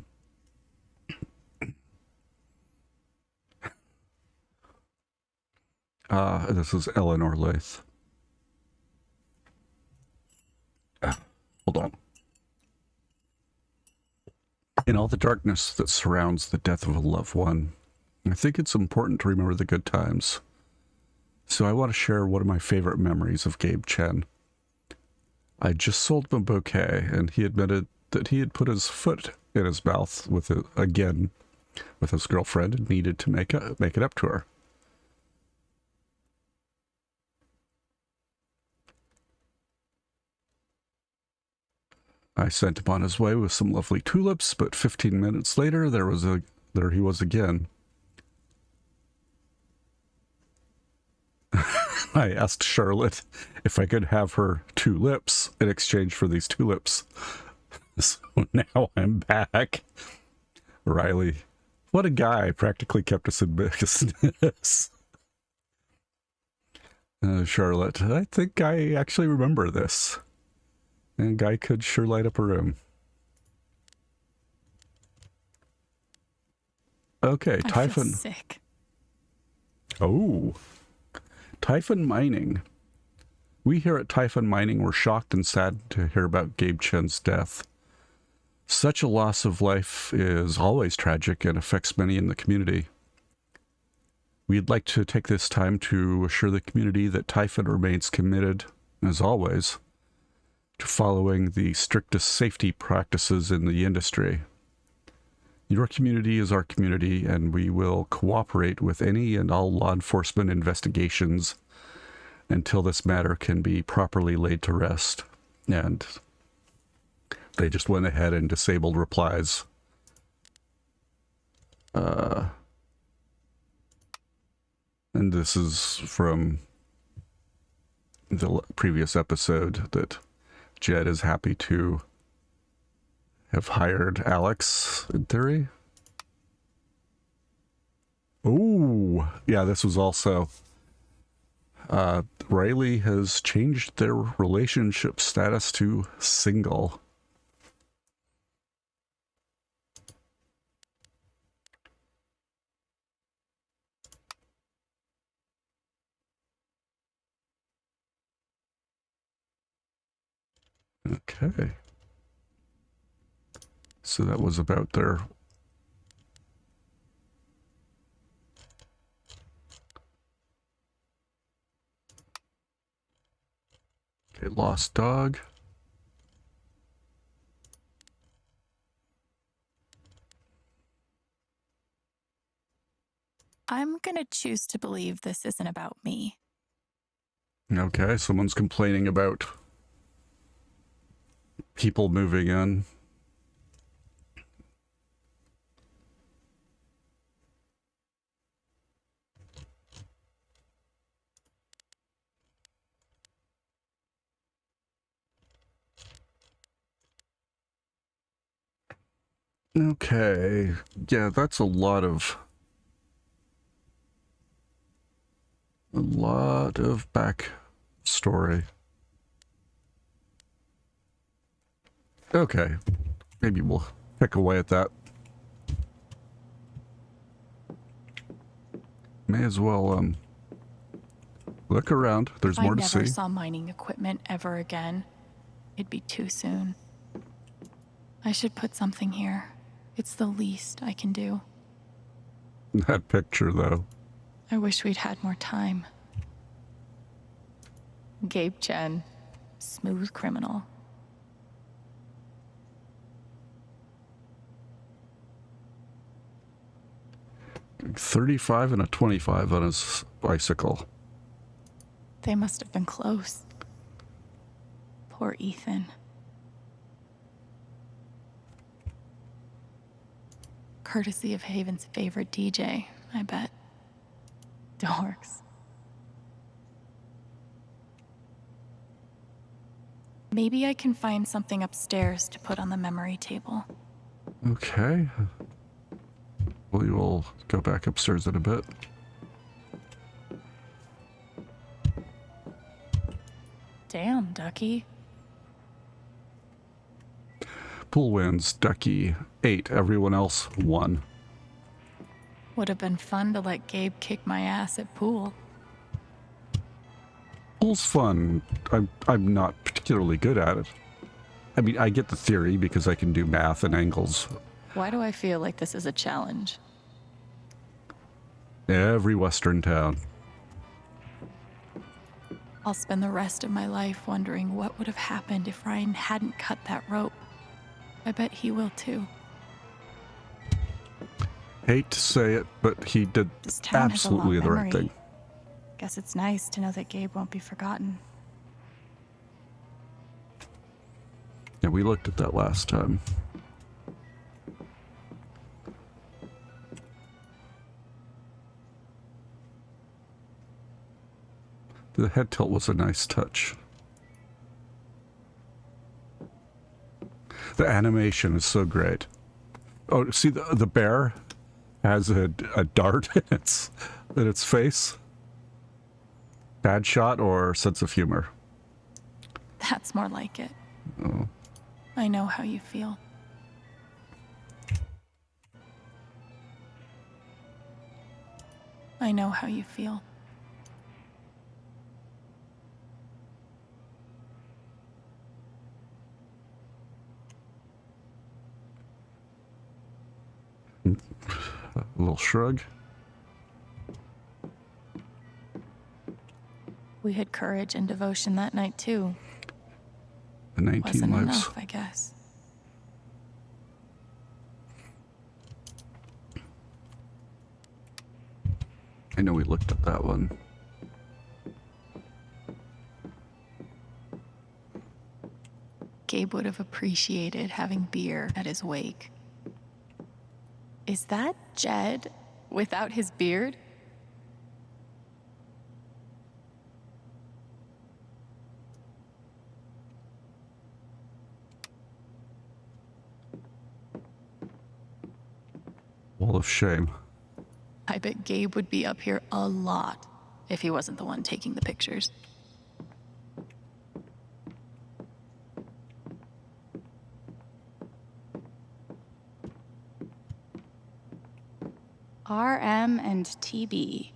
This is Eleanor Lath. Hold on. In all the darkness that surrounds the death of a loved one, I think it's important to remember the good times. So I want to share one of my favorite memories of Gabe Chen. I just sold him a bouquet, and he admitted that he had put his foot in his mouth with his girlfriend and needed to make it up to her. I sent him on his way with some lovely tulips, but 15 minutes later, there he was again. I asked Charlotte if I could have her 2 lips in exchange for these tulips. So now I'm back. Riley, what a guy, practically kept us in business. Charlotte, I think I actually remember this. And a guy could sure light up a room. Okay, I feel Typhon. sick. Oh. Typhon Mining. We here at Typhon Mining were shocked and saddened to hear about Gabe Chen's death. Such a loss of life is always tragic and affects many in the community. We'd like to take this time to assure the community that Typhon remains committed, as always, to following the strictest safety practices in the industry. Your community is our community, and we will cooperate with any and all law enforcement investigations until this matter can be properly laid to rest. And they just went ahead and disabled replies. And this is from the previous episode that Jed is happy to have hired Alex, in theory. Oh, yeah, this was also... Riley has changed their relationship status to single. Okay. So that was about their... Okay, lost dog. I'm gonna choose to believe this isn't about me. Okay, someone's complaining about people moving in. Okay, yeah, that's a lot of back story. Okay, maybe we'll pick away at that. May as well look around. There's more to see. If I never saw mining equipment ever again, it'd be too soon. I should put something here. It's the least I can do. That picture, though. I wish we'd had more time. Gabe Chen, smooth criminal. $35 and a $25 on his bicycle. They must have been close. Poor Ethan. Courtesy of Haven's favorite DJ, I bet. Dorks. Maybe I can find something upstairs to put on the memory table. Okay. We will go back upstairs in a bit. Damn, Ducky. Pool wins. Ducky 8. Everyone else 1. Would have been fun to let Gabe kick my ass at pool. Pool's fun. I'm not particularly good at it. I mean, I get the theory because I can do math and angles. Why do I feel like this is a challenge? Every Western town. I'll spend the rest of my life wondering what would have happened if Ryan hadn't cut that rope. I bet he will too. Hate to say it, but he did This town has a long absolutely the right memory. thing. Guess it's nice to know that Gabe won't be forgotten. Yeah, we looked at that last time. The head tilt was a nice touch. The animation is so great. Oh, see the bear has a dart in its face. Bad shot or sense of humor? That's more like it. Oh. I know how you feel. I know how you feel. A little shrug. We had courage and devotion that night too. The 19 Wasn't lives. enough, I guess. I know we looked at that one. Gabe would have appreciated having beer at his wake. Is that Jed without his beard? Wall of shame. I bet Gabe would be up here a lot if he wasn't the one taking the pictures. RM and TB.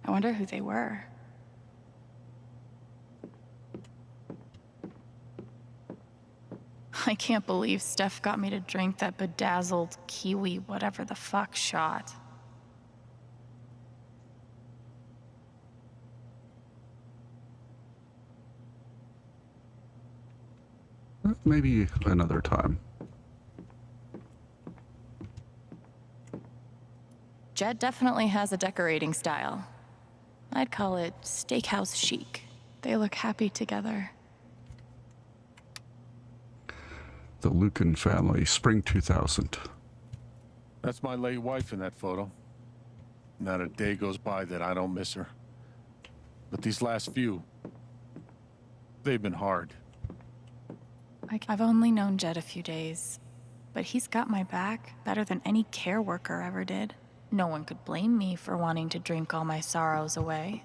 I wonder who they were. I can't believe Steph got me to drink that bedazzled kiwi whatever the fuck shot. Maybe another time. Jed definitely has a decorating style. I'd call it steakhouse chic. They look happy together. The Lucan family, spring 2000. That's my late wife in that photo. Not a day goes by that I don't miss her. But these last few, they've been hard. I've only known Jed a few days, but he's got my back better than any care worker ever did. No one could blame me for wanting to drink all my sorrows away.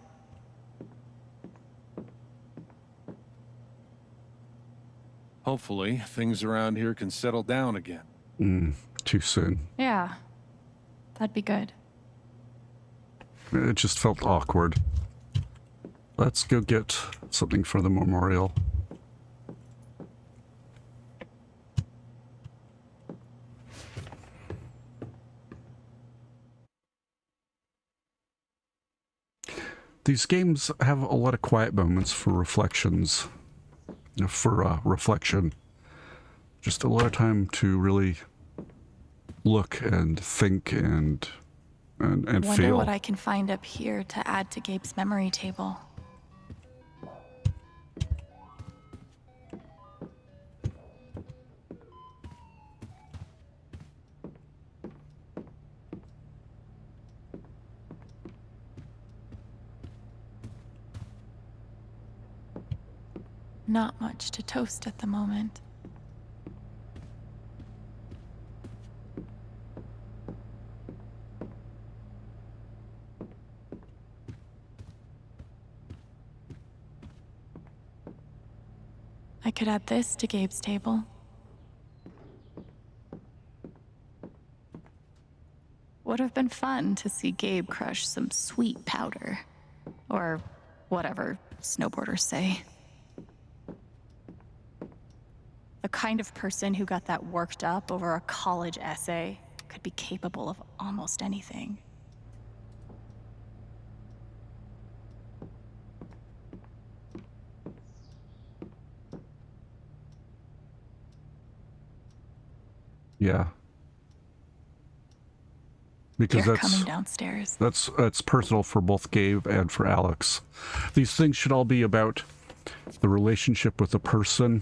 Hopefully, things around here can settle down again. Too soon. Yeah, that'd be good. It just felt awkward. Let's go get something for the memorial. These games have a lot of quiet moments for reflections, reflection. Just a lot of time to really look and think and Wonder feel. what I can find up here to add to Gabe's memory table. Not much to toast at the moment. I could add this to Gabe's table. Would have been fun to see Gabe crush some sweet powder. Or whatever snowboarders say. The kind of person who got that worked up over a college essay could be capable of almost anything. Yeah. Because You're coming downstairs. that's personal for both Gabe and for Alex. These things should all be about the relationship with the person,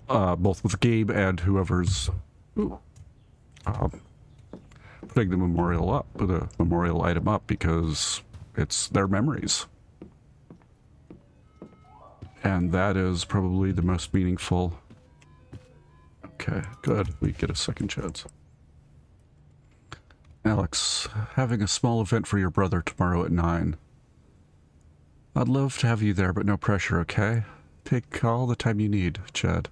both with Gabe and whoever's putting the memorial item up, because it's their memories. And that is probably the most meaningful. Okay, good. We get a second chance. Alex, having a small event for your brother tomorrow at 9. I'd love to have you there, but no pressure, okay? Take all the time you need, Chad.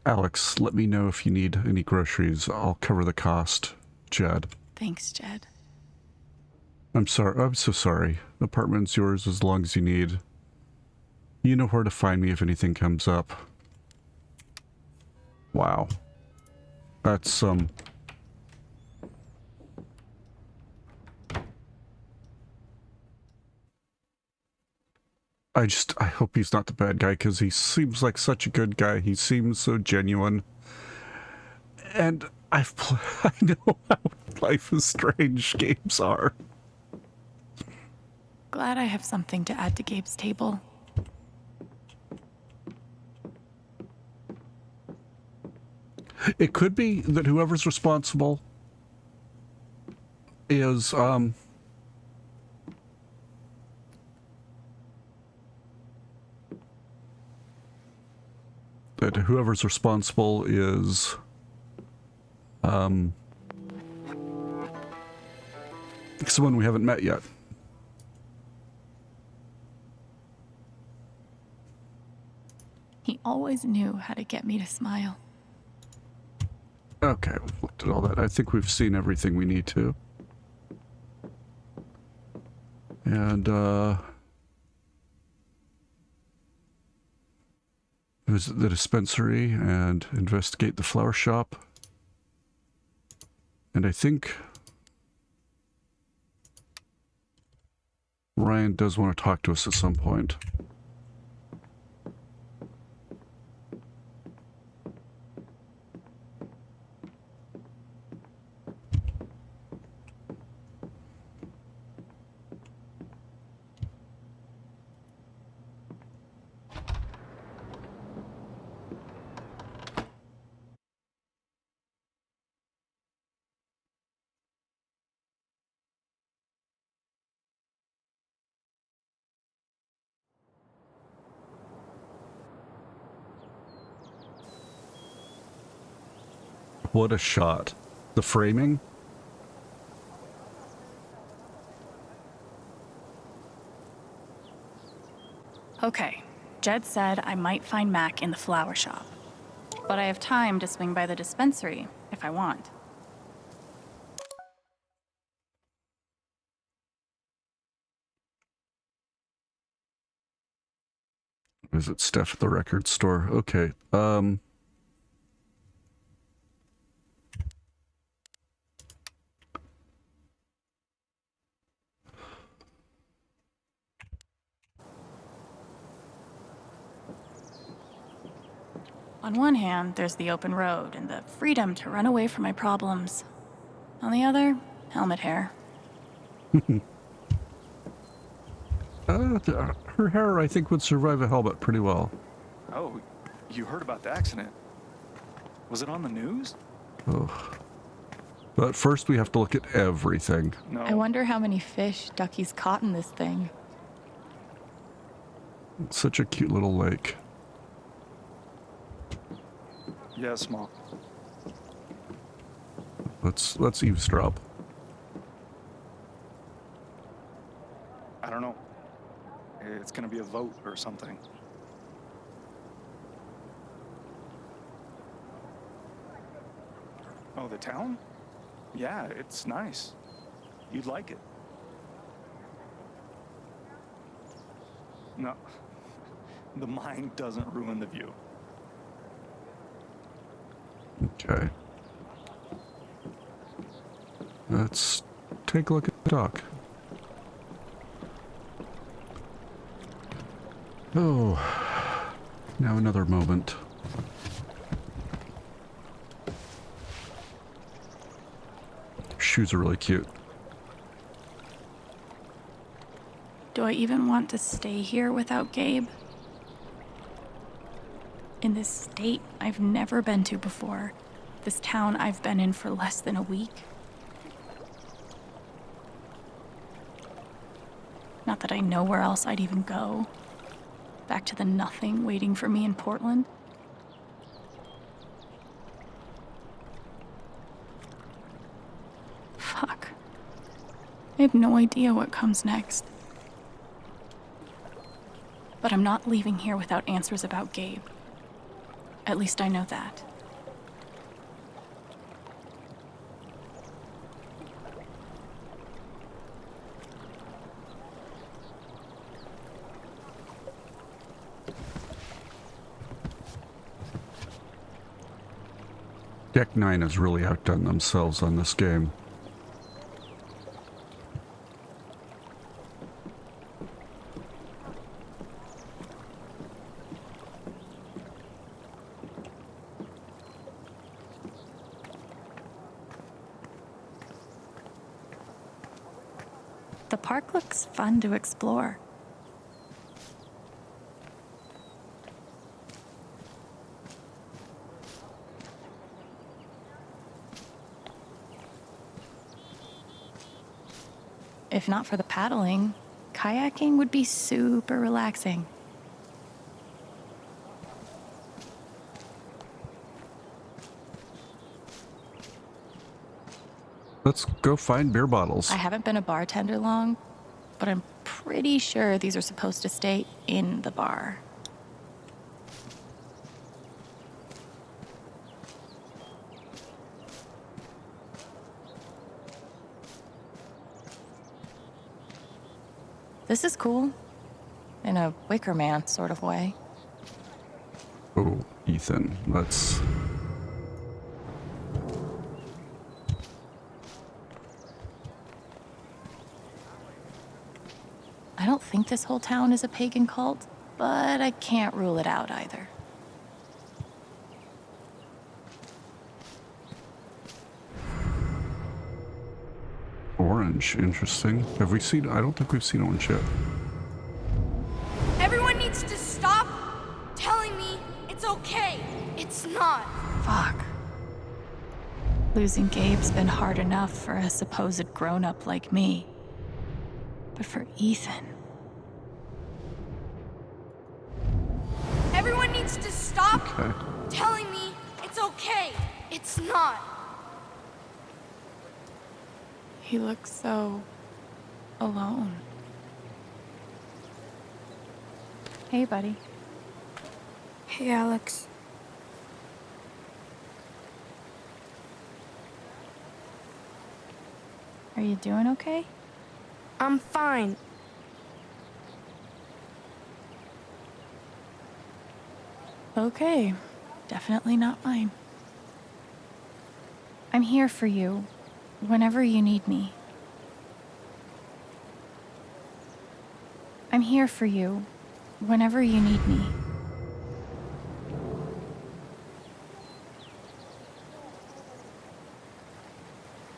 Alex, let me know if you need any groceries. I'll cover the cost, Chad. Thanks, Jed. I'm sorry. I'm so sorry. The apartment's yours as long as you need. You know where to find me if anything comes up. Wow. That's, I hope he's not the bad guy, because he seems like such a good guy. He seems so genuine. And I know how life is strange games are. Glad I have something to add to Gabe's table. It could be that whoever's responsible is, that whoever's responsible is, someone we haven't met yet. He always knew how to get me to smile. Okay, we've looked at all that. I think we've seen everything we need to. And, visit the dispensary and investigate the flower shop. And I think Ryan does want to talk to us at some point. What a shot. The framing? Okay, Jed said I might find Mac in the flower shop. But I have time to swing by the dispensary if I want. Visit Steph at the record store. Okay, On one hand, there's the open road and the freedom to run away from my problems. On the other, helmet hair. her hair, I think, would survive a helmet pretty well. Oh, you heard about the accident? Was it on the news? Oh. But first we have to look at everything. No. I wonder how many fish Ducky's caught in this thing. Such a cute little lake. Yeah, small. Let's eavesdrop. I don't know. It's gonna be a vote or something. Oh, the town? Yeah, it's nice. You'd like it. No, the mine doesn't ruin the view. Okay. Let's take a look at the dock. Oh, now another moment. Shoes are really cute. Do I even want to stay here without Gabe? In this state I've never been to before. This town I've been in for less than a week. Not that I know where else I'd even go. Back to the nothing waiting for me in Portland. Fuck. I have no idea what comes next. But I'm not leaving here without answers about Gabe. At least I know that. Deck 9 has really outdone themselves on this game. The park looks fun to explore. If not for the paddling, kayaking would be super relaxing. Let's go find beer bottles. I haven't been a bartender long, but I'm pretty sure these are supposed to stay in the bar. This is cool. In a Wicker Man sort of way. Oh, Ethan, let's... I don't think this whole town is a pagan cult, but I can't rule it out either. Orange, interesting. Have we seen... I don't think we've seen orange yet. Everyone needs to stop telling me it's okay. It's not. Fuck. Losing Gabe's been hard enough for a supposed grown-up like me. But for Ethan... Everyone needs to stop telling me it's okay. It's not. He looks so... alone. Hey, buddy. Hey, Alex. Are you doing okay? I'm fine. Okay. Definitely not mine. I'm here for you, whenever you need me. I'm here for you, whenever you need me.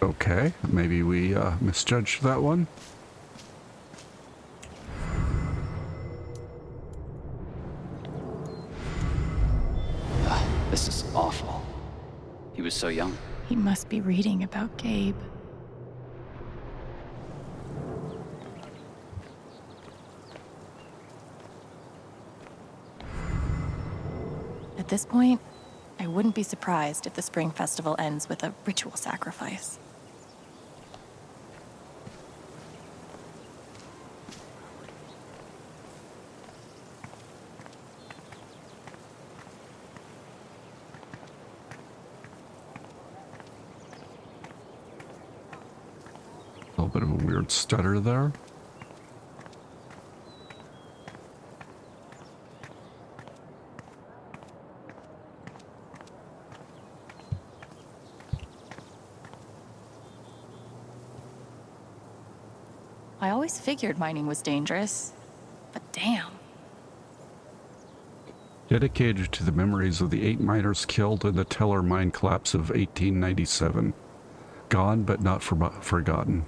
Okay, maybe we misjudged that one. This is awful. He was so young. He must be reading about Gabe. At this point, I wouldn't be surprised if the spring festival ends with a ritual sacrifice. A little bit of a weird stutter there. I always figured mining was dangerous, but damn. Dedicated to the memories of the 8 miners killed in the Teller mine collapse of 1897. Gone but not forgotten.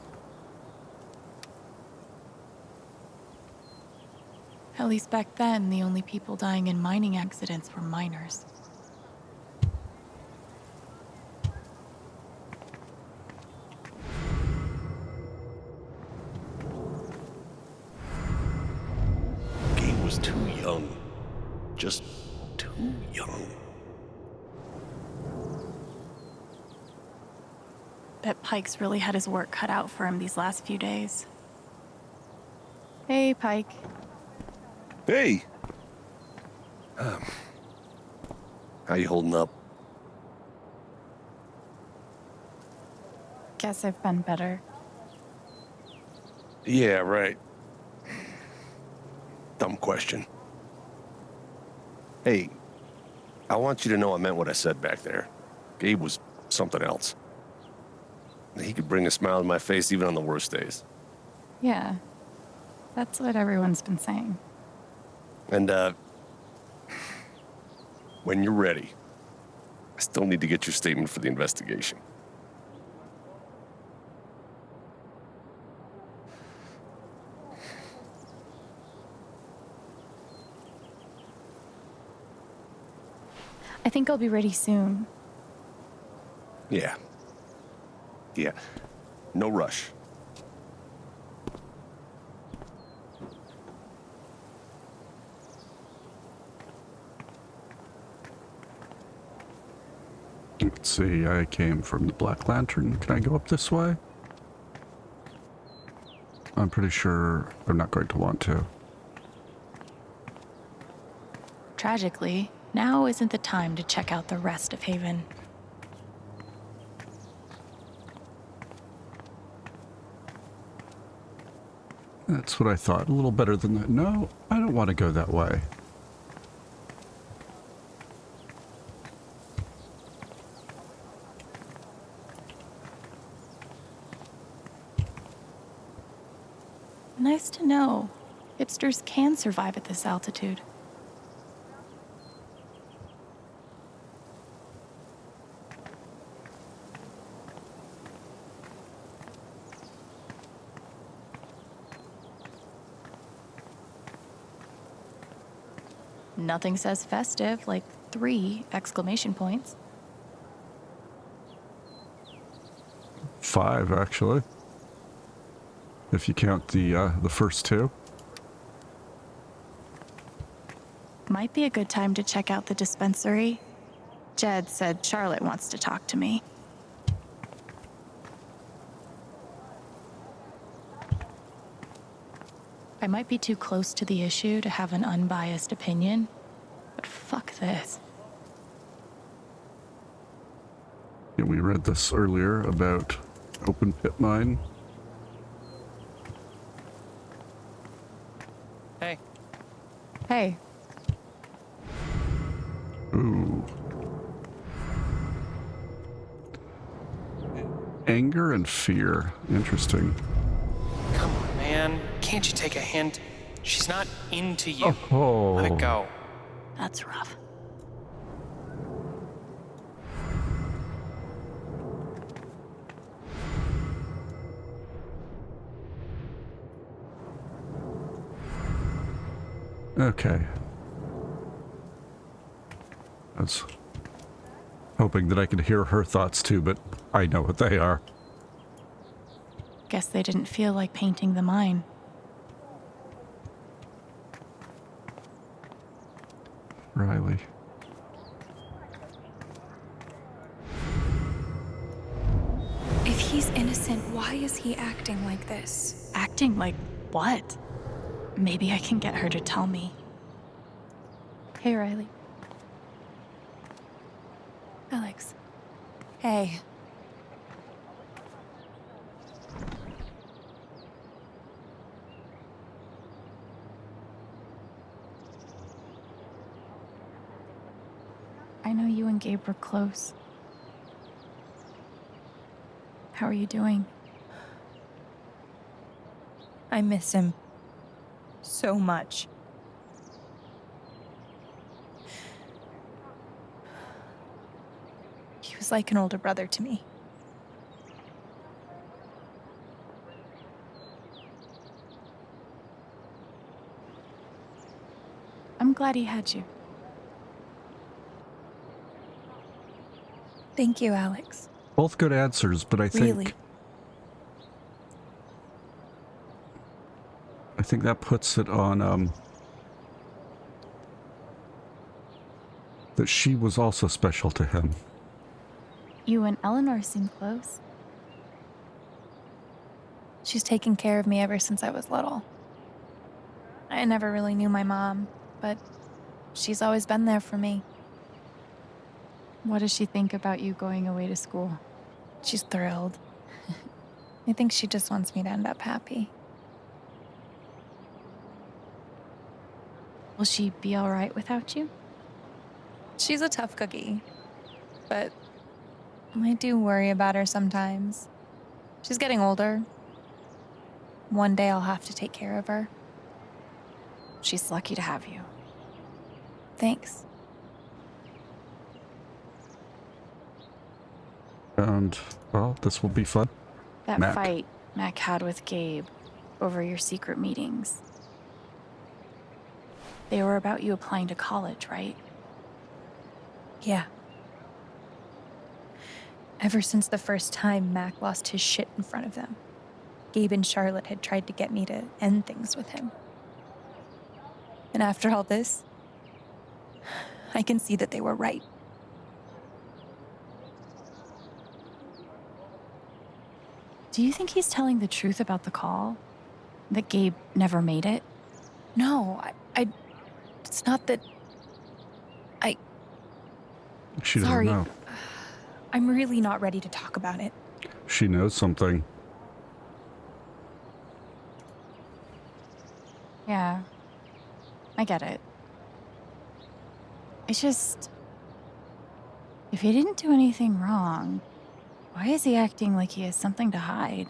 At least back then, the only people dying in mining accidents were miners. Gabe was too young. Just too young. Bet Pike's really had his work cut out for him these last few days. Hey, Pike. Hey! How you holding up? Guess I've been better. Yeah, right. Dumb question. Hey, I want you to know I meant what I said back there. Gabe was something else. He could bring a smile to my face even on the worst days. Yeah, that's what everyone's been saying. And, when you're ready, I still need to get your statement for the investigation. I think I'll be ready soon. Yeah. Yeah. No rush. Let's see, I came from the Black Lantern. Can I go up this way? I'm pretty sure I'm not going to want to. Tragically, now isn't the time to check out the rest of Haven. That's what I thought. A little better than that. No, I don't want to go that way. Nice to know. Hipsters can survive at this altitude. Nothing says festive like 3 exclamation points. 5, actually. If you count the first 2. Might be a good time to check out the dispensary. Jed said Charlotte wants to talk to me. I might be too close to the issue to have an unbiased opinion, but fuck this. Yeah, we read this earlier about open pit mine. Hey. Hey. Ooh. Anger and fear. Interesting. Come on, man. Can't you take a hint? She's not into you. Oh. Let it go. That's rough. Okay. I was hoping that I could hear her thoughts too, but I know what they are. Guess they didn't feel like painting the mine. Riley. Vincent, why is he acting like this? Acting like what? Maybe I can get her to tell me. Hey, Riley. Alex. Hey. I know you and Gabe were close. How are you doing? I miss him so much. He was like an older brother to me. I'm glad he had you. Thank you, Alex. Both good answers, but I Really? think that puts it on that she was also special to him. You and Eleanor seem close. She's taken care of me ever since I was little. I never really knew my mom, but she's always been there for me. What does she think about you going away to school? She's thrilled. I think she just wants me to end up happy. Will she be all right without you? She's a tough cookie, but I do worry about her sometimes. She's getting older. One day I'll have to take care of her. She's lucky to have you. Thanks. And, well, this will be fun. That Mac. fight Mac had with Gabe over your secret meetings. They were about you applying to college, right? Yeah. Ever since the first time Mac lost his shit in front of them, Gabe and Charlotte had tried to get me to end things with him. And after all this, I can see that they were right. Do you think he's telling the truth about the call? That Gabe never made it? No, it's not that. She doesn't Sorry. know. I'm really not ready to talk about it. She knows something. Yeah, I get it. It's just, if he didn't do anything wrong, why is he acting like he has something to hide?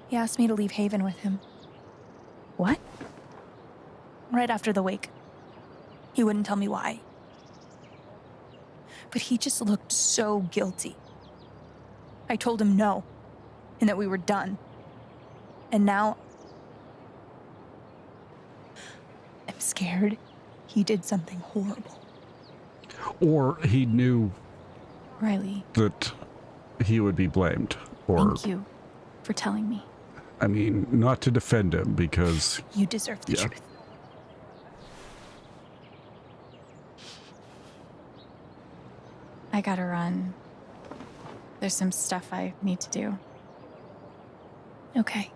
He asked me to leave Haven with him. What? Right after the wake. He wouldn't tell me why. But he just looked so guilty. I told him no, and that we were done. And now I'm scared he did something horrible. Or he knew Riley, that he would be blamed. Or, thank you for telling me. I mean, not to defend him, because... You deserve the truth. I gotta run. There's some stuff I need to do. Okay.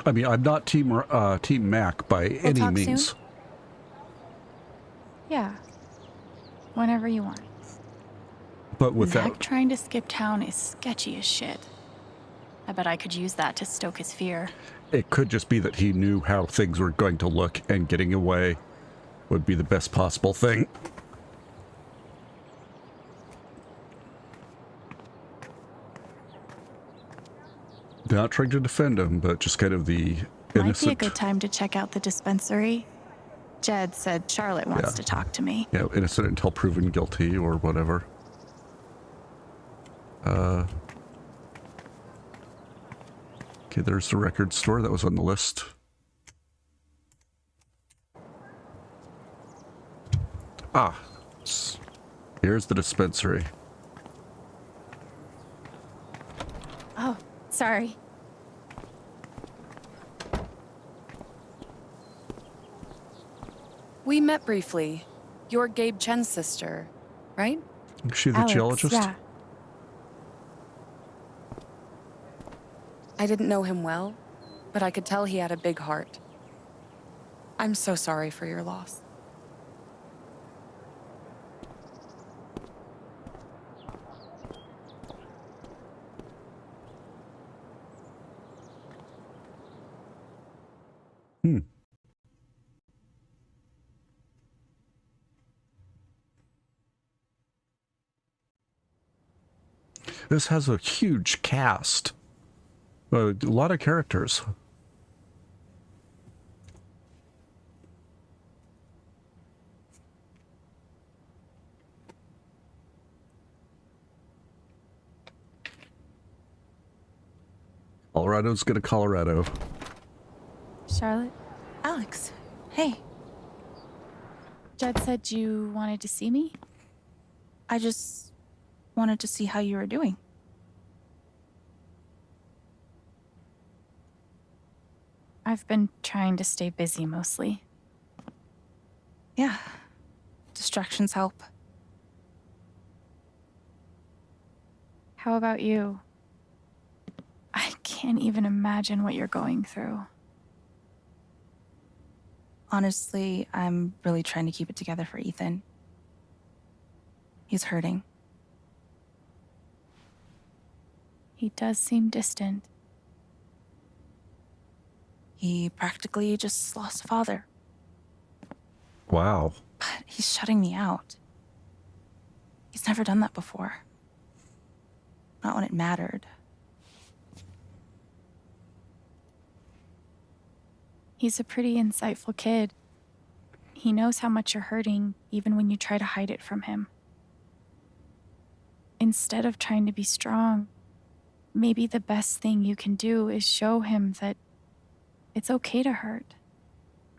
I mean, I'm not Team Mac by any talk means. soon? Yeah. Whenever you want. But without... Mac trying to skip town is sketchy as shit. I bet I could use that to stoke his fear. It could just be that he knew how things were going to look, and getting away would be the best possible thing. Not trying to defend him, but just kind of the innocent... Might be a good time to check out the dispensary. Jed said Charlotte wants to talk to me. Yeah, innocent until proven guilty or whatever. Okay, there's the record store that was on the list. Ah, here's the dispensary. Oh, sorry. We met briefly. You're Gabe Chen's sister, right? Is she the Alex, geologist? yeah. I didn't know him well, but I could tell he had a big heart. I'm so sorry for your loss. This has a huge cast. A lot of characters. Colorado's gonna Colorado. Charlotte? Alex, hey. Jed said you wanted to see me? I just wanted to see how you were doing. I've been trying to stay busy mostly. Yeah. Distractions help. How about you? I can't even imagine what you're going through. Honestly, I'm really trying to keep it together for Ethan. He's hurting. He does seem distant. He practically just lost a father. Wow. But he's shutting me out. He's never done that before. Not when it mattered. He's a pretty insightful kid. He knows how much you're hurting, even when you try to hide it from him. Instead of trying to be strong, maybe the best thing you can do is show him that it's okay to hurt.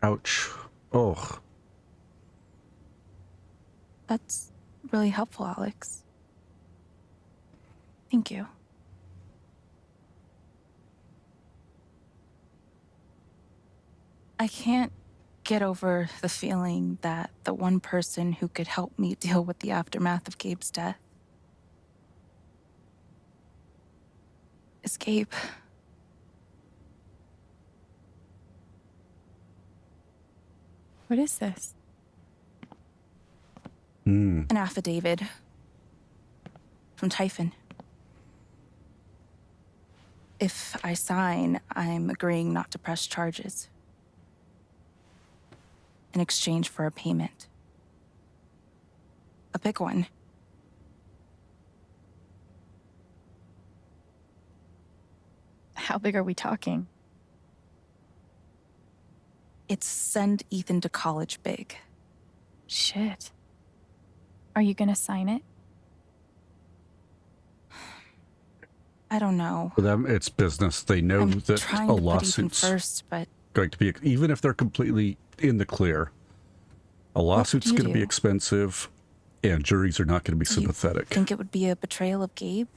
Ouch. Oh. That's really helpful, Alex. Thank you. I can't get over the feeling that the one person who could help me deal with the aftermath of Gabe's death is Gabe. What is this? An affidavit from Typhon. If I sign, I'm agreeing not to press charges in exchange for a payment. A big one. How big are we talking? It's send Ethan to college big. Shit. Are you gonna sign it? I don't know. For them, it's business. They know I'm that trying a to put Ethan lawsuit's first, but going to be, even if they're completely in the clear, a lawsuit's you going to be do? expensive, and juries are not going to be do you sympathetic. think it would be a betrayal of Gabe?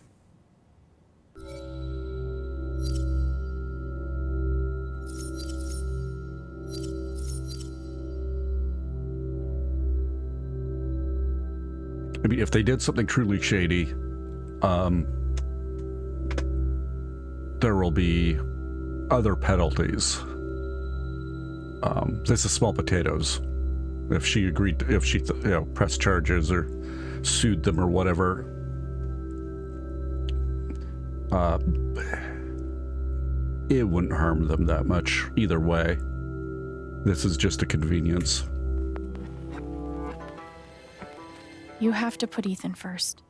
I mean, if they did something truly shady, there will be other penalties. This is small potatoes. If she agreed, if she, pressed charges or sued them or whatever, it wouldn't harm them that much either way. This is just a convenience. You have to put Ethan first.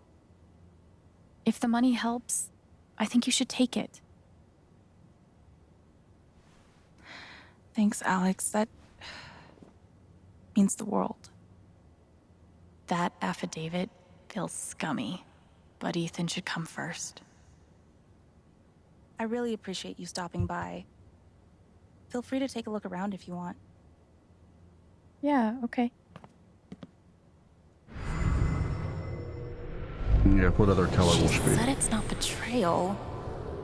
If the money helps, I think you should take it. Thanks, Alex. That means the world. That affidavit feels scummy, but Ethan should come first. I really appreciate you stopping by. Feel free to take a look around if you want. Yeah, okay. Yeah, what other color will She she be? said it's not betrayal.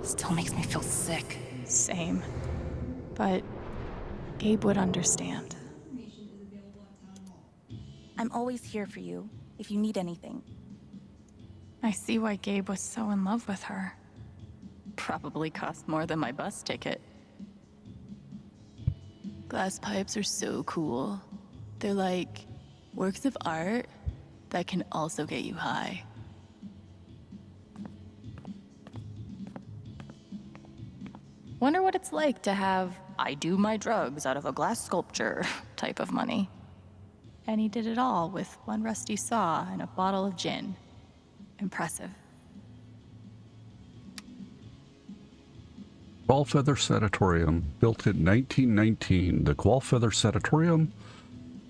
Still makes me feel sick. Same. But Gabe would understand. I'm always here for you if you need anything. I see why Gabe was so in love with her. Probably cost more than my bus ticket. Glass pipes are so cool. They're like works of art that can also get you high. Wonder what it's like to have I do my drugs out of a glass sculpture type of money. And he did it all with one rusty saw and a bottle of gin. Impressive. Qualfeather Sanatorium, built in 1919, the Qualfeather Sanatorium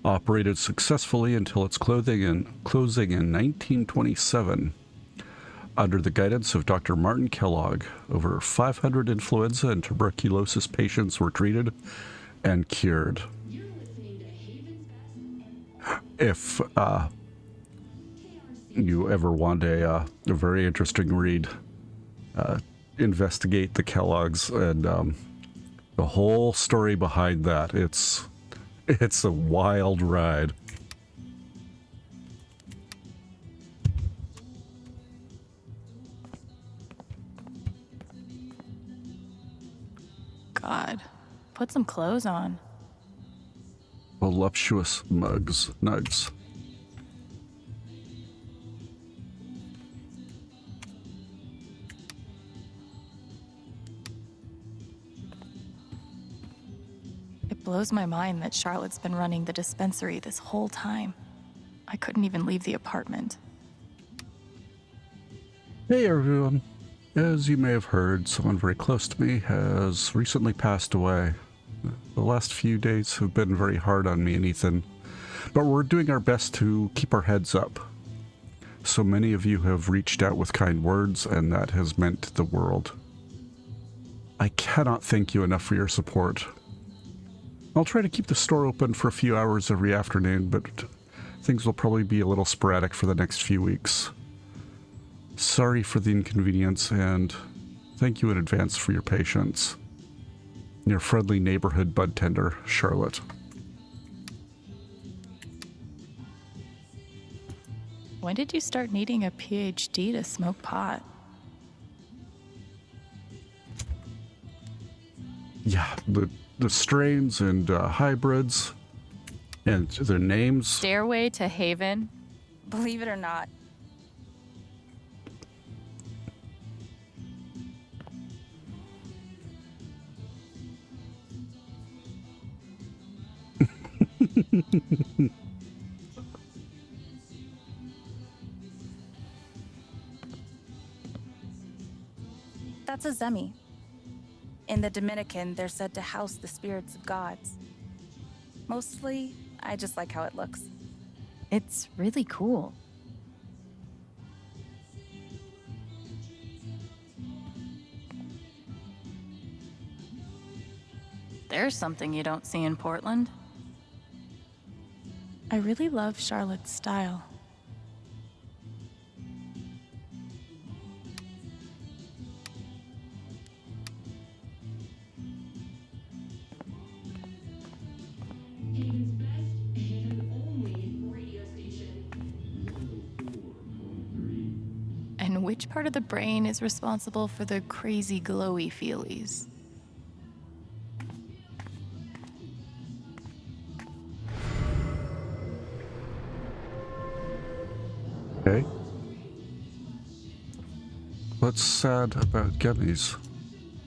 operated successfully until its closing in 1927. Under the guidance of Dr. Martin Kellogg, over 500 influenza and tuberculosis patients were treated and cured. If you ever want a very interesting read, investigate the Kellogg's and the whole story behind that. It's a wild ride. God, put some clothes on. Voluptuous nugs. It blows my mind that Charlotte's been running the dispensary this whole time. I couldn't even leave the apartment. Hey everyone. As you may have heard, someone very close to me has recently passed away. The last few days have been very hard on me and Ethan, but we're doing our best to keep our heads up. So many of you have reached out with kind words, and that has meant the world. I cannot thank you enough for your support. I'll try to keep the store open for a few hours every afternoon, but things will probably be a little sporadic for the next few weeks. Sorry for the inconvenience, and thank you in advance for your patience. Your friendly neighborhood bud tender, Charlotte. When did you start needing a PhD to smoke pot? Yeah, the strains and hybrids and their names. Stairway to Haven? Believe it or not, that's a Zemi. In the Dominican, they're said to house the spirits of gods. Mostly, I just like how it looks. It's really cool. There's something you don't see in Portland. I really love Charlotte's style. And which part of the brain is responsible for the crazy glowy feelies? Okay. What's sad about gummies?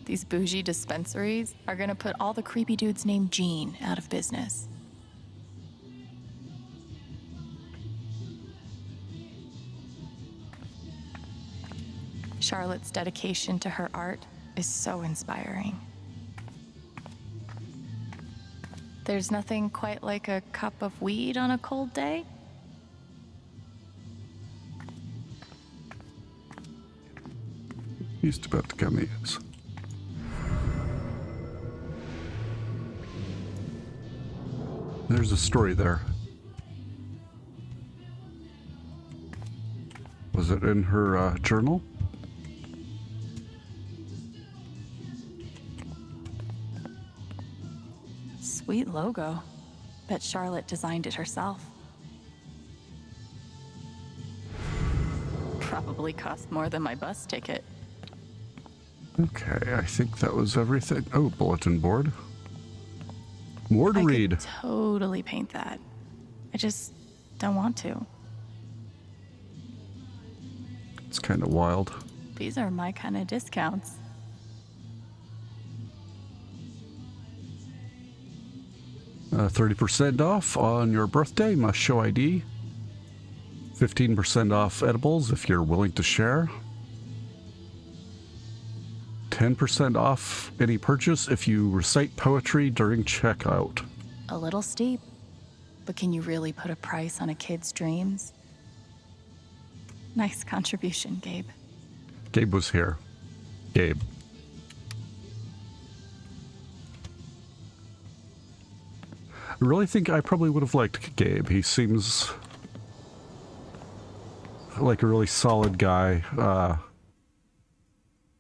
These bougie dispensaries are gonna put all the creepy dudes named Gene out of business. Charlotte's dedication to her art is so inspiring. There's nothing quite like a cup of weed on a cold day. Used about the gummies. There's a story there. Was it in her journal? Sweet logo. Bet Charlotte designed it herself. Probably cost more than my bus ticket. Okay, I think that was everything. Oh, bulletin board. More to I read. could totally paint that. I just don't want to. It's kind of wild. These are my kind of discounts. Uh, 30% off on your birthday, must show ID. 15% off edibles if you're willing to share. 10% off any purchase if you recite poetry during checkout. A little steep, but can you really put a price on a kid's dreams? Nice contribution, Gabe. Gabe was here. Gabe. I really think I probably would have liked Gabe. He seems like a really solid guy. A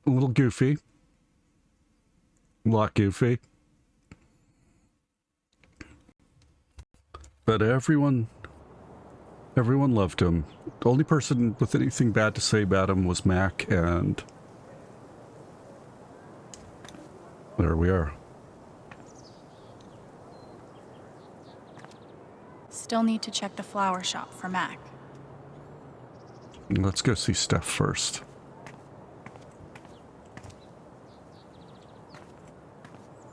little goofy. A lot goofy. But everyone loved him. The only person with anything bad to say about him was Mac, and there we are. Still need to check the flower shop for Mac. Let's go see Steph first.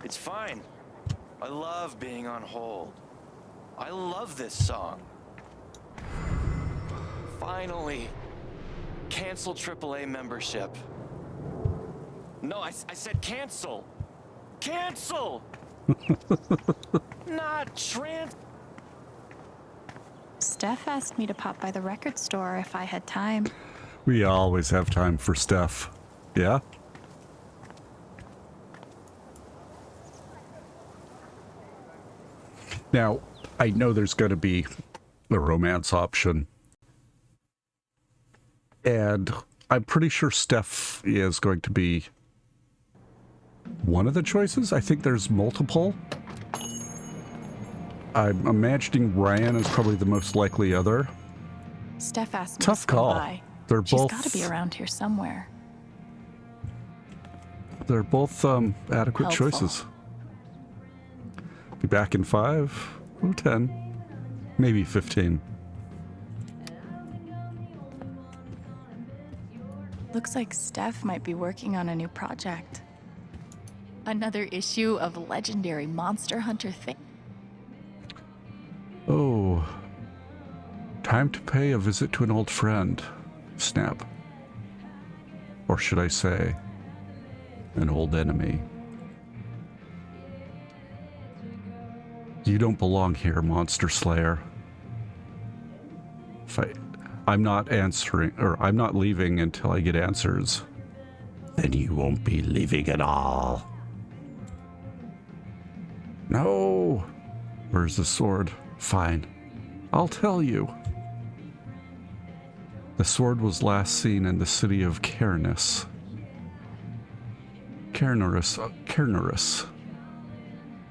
It's fine. I love being on hold. I love this song. Finally. Cancel AAA membership. No, I said cancel. Cancel! Not trans... Steph asked me to pop by the record store if I had time. We always have time for Steph. Yeah? Now, I know there's going to be a romance option. And I'm pretty sure Steph is going to be one of the choices. I think there's multiple. I'm imagining Ryan is probably the most likely other. Steph asked me Tough to swing call. by. They're She's both got to be around here somewhere. They're both adequate Helpful. choices. Be back in 5 or 10, maybe 15. Looks like Steph might be working on a new project. Another issue of legendary Monster Hunter thing. Oh, time to pay a visit to an old friend. Snap. Or should I say, an old enemy. You don't belong here, Monster Slayer. I'm not answering, or I'm not leaving until I get answers. Then you won't be leaving at all. No! Where's the sword? Fine. I'll tell you. The sword was last seen in the city of Cairns. Cairns.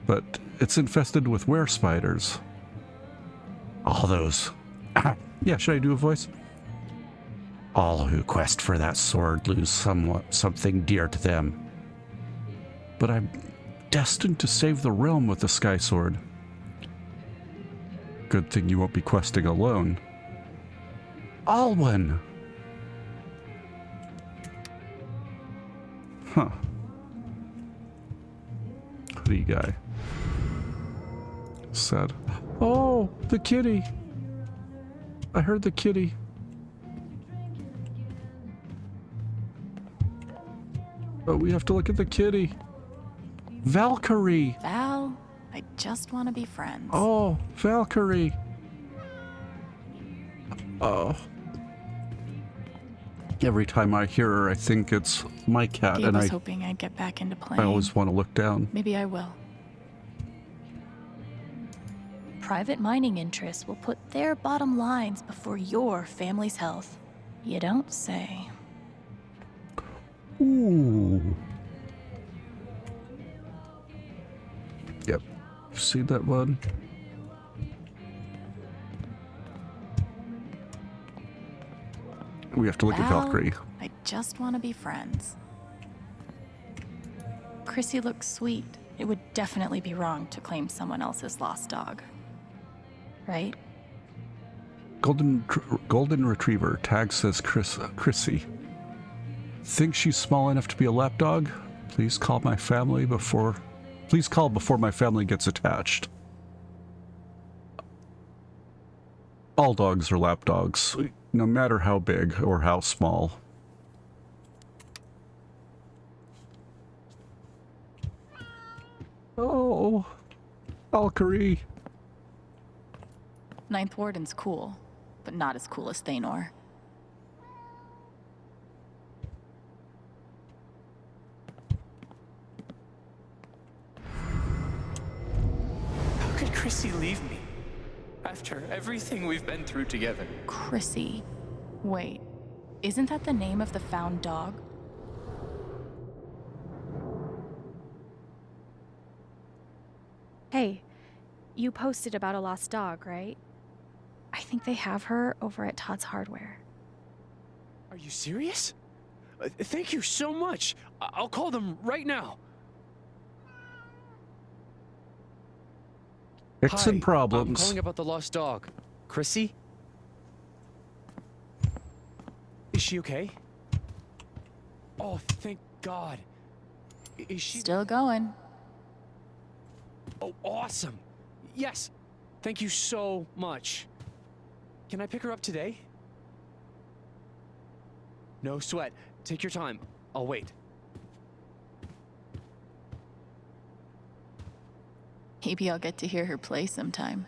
But it's infested with were-spiders. All those... yeah, should I do a voice? All who quest for that sword lose something dear to them. But I'm destined to save the realm with the Sky Sword. Good thing you won't be questing alone. Alwyn! Huh. Hoodie guy. Sad. Oh, the kitty! I heard the kitty. Oh, we have to look at the kitty. Valkyrie! Val, I just want to be friends. Oh, Valkyrie! Oh. Every time I hear her, I think it's my cat, Gabe and was hoping I'd get back into playing. I always want to look down. Maybe I will. Private mining interests will put their bottom lines before your family's health. You don't say. Ooh. Yep. See that one? We have to look at Val, Valkyrie. I just want to be friends. Chrissy looks sweet. It would definitely be wrong to claim someone else's lost dog. Right? Golden Retriever. Tag says Chrissy. Think she's small enough to be a lapdog? Please call my family before... Please call before my family gets attached. All dogs are lapdogs, no matter how big or how small. Oh, Valkyrie. Ninth Warden's cool, but not as cool as Thanor. How could Chrissy leave me? After everything we've been through together. Chrissy. Wait, isn't that the name of the found dog? Hey, you posted about a lost dog, right? I think they have her over at Todd's Hardware. Are you serious? Thank you so much. I'll call them right now. Fixing Hi, problems. I'm calling about the lost dog. Chrissy? Is she okay? Oh, thank God. Is she still going? Oh, awesome. Yes. Thank you so much. Can I pick her up today? No sweat. Take your time. I'll wait. Maybe I'll get to hear her play sometime.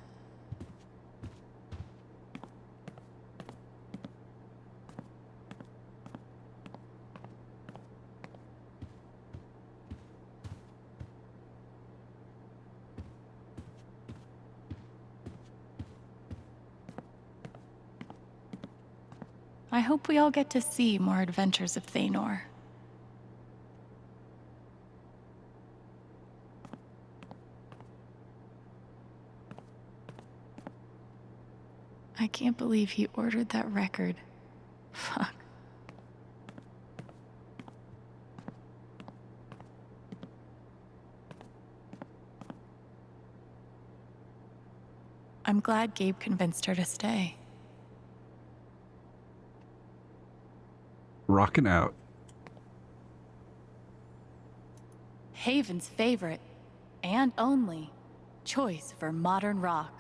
I hope we all get to see more adventures of Thanor. I can't believe he ordered that record. Fuck. I'm glad Gabe convinced her to stay. Rocking out. Haven's favorite, and only, choice for modern rock.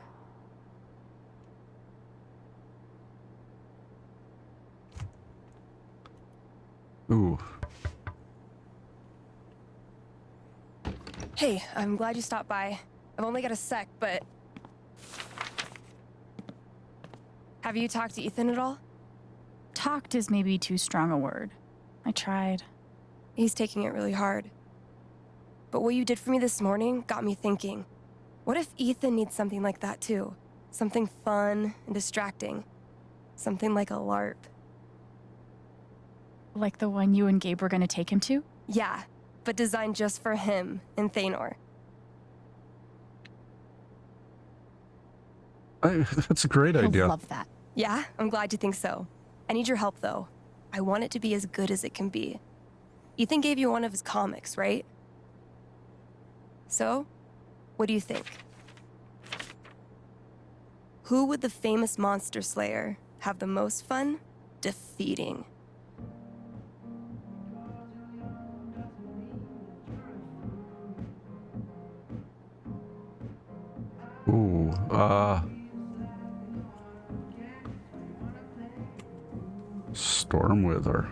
Ooh. Hey, I'm glad you stopped by. I've only got a sec, but... Have you talked to Ethan at all? Talked is maybe too strong a word. I tried. He's taking it really hard. But what you did for me this morning got me thinking. What if Ethan needs something like that too? Something fun and distracting. Something like a LARP. Like the one you and Gabe were gonna take him to? Yeah, but designed just for him and Thanor. That's a great idea. I love that. Yeah, I'm glad you think so. I need your help, though. I want it to be as good as it can be. Ethan gave you one of his comics, right? So, what do you think? Who would the famous monster slayer have the most fun defeating? Ooh, Stormwither.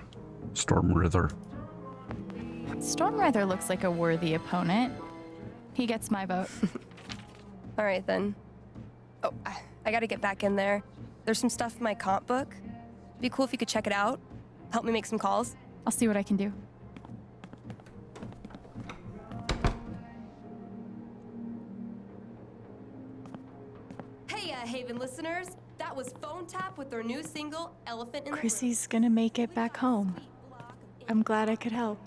Stormwither looks like a worthy opponent. He gets my vote. All right, then. Oh, I gotta get back in there. There's some stuff in my comp book. Be cool if you could check it out. Help me make some calls. I'll see what I can do. Hey, Haven listeners. That was Phone Tap with their new single, Elephant in the Chrissy's gonna make it back home. I'm glad I could help.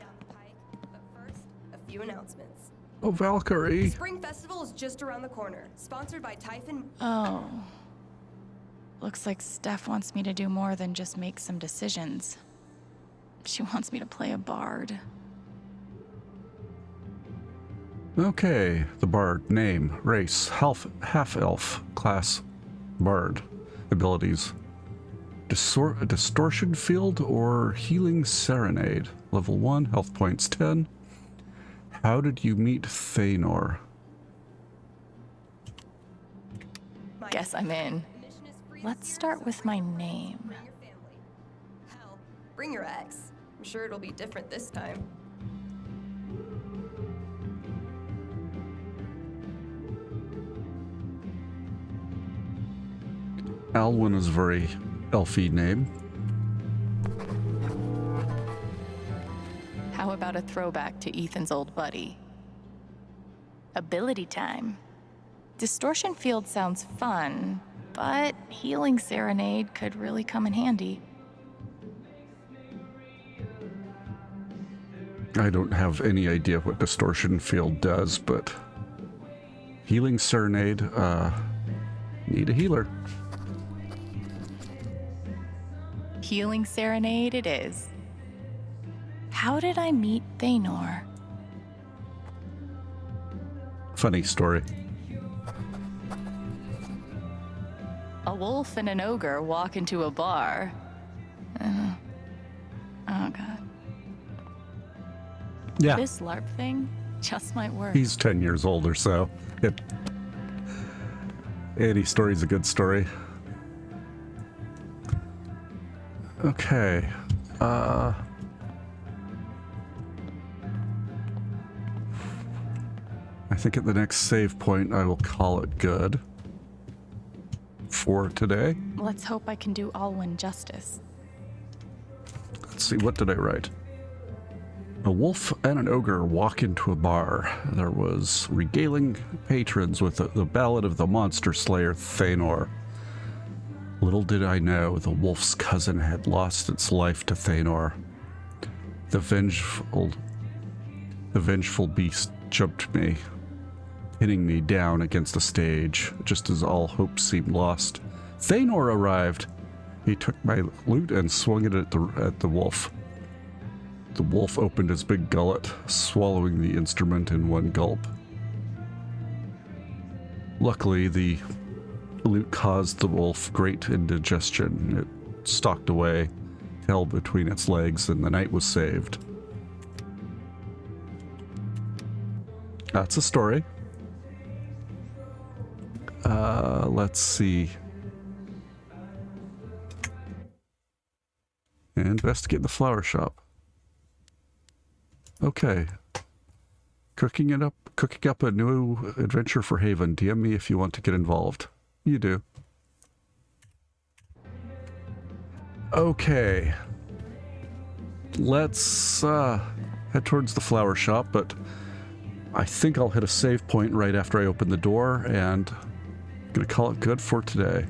A few announcements. Oh, Valkyrie. Spring Festival is just around the corner. Sponsored by Typhon. Oh. Looks like Steph wants me to do more than just make some decisions. She wants me to play a bard. Okay, the bard. Name, race, half-elf, class, bard. Abilities. Distortion field or healing serenade. Level 1, health points 10. How did you meet Thanor? Guess I'm in. Let's start with my name. Hell, bring your ex. I'm sure it'll be different this time. Alwyn is a very elfy name. How about a throwback to Ethan's old buddy? Ability time. Distortion field sounds fun, but healing serenade could really come in handy. I don't have any idea what distortion field does, but healing serenade, need a healer. Healing serenade it is. How did I meet Thanor? Funny story. A wolf and an ogre walk into a bar. Oh god. Yeah. This LARP thing just might work. He's 10 years old or so. Any story's a good story. Okay. I think at the next save point I will call it good for today. Let's hope I can do Alwyn justice. Let's see, what did I write? A wolf and an ogre walk into a bar. There was regaling patrons with the ballad of the monster slayer Thanor. Little did I know the wolf's cousin had lost its life to Thanor. The vengeful beast jumped me, hitting me down against the stage, just as all hope seemed lost. Thanor arrived. He took my lute and swung it at the wolf. The wolf opened his big gullet, swallowing the instrument in one gulp. Luckily, the lute caused the wolf great indigestion. It stalked away, tail between its legs, and the night was saved. That's a story. Let's see. Investigate the flower shop. Okay. Cooking up a new adventure for Haven. DM me if you want to get involved. You do. Okay. Let's head towards the flower shop, but I think I'll hit a save point right after I open the door, and I'm gonna call it good for today.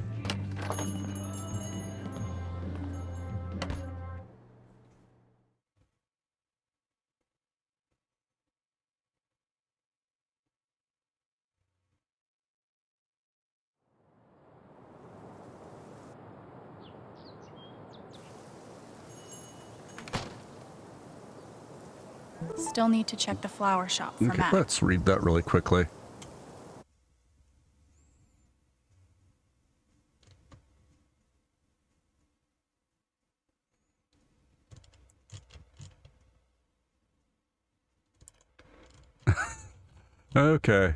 Still need to check the flower shop for Okay, Matt. let's read that really quickly. Okay.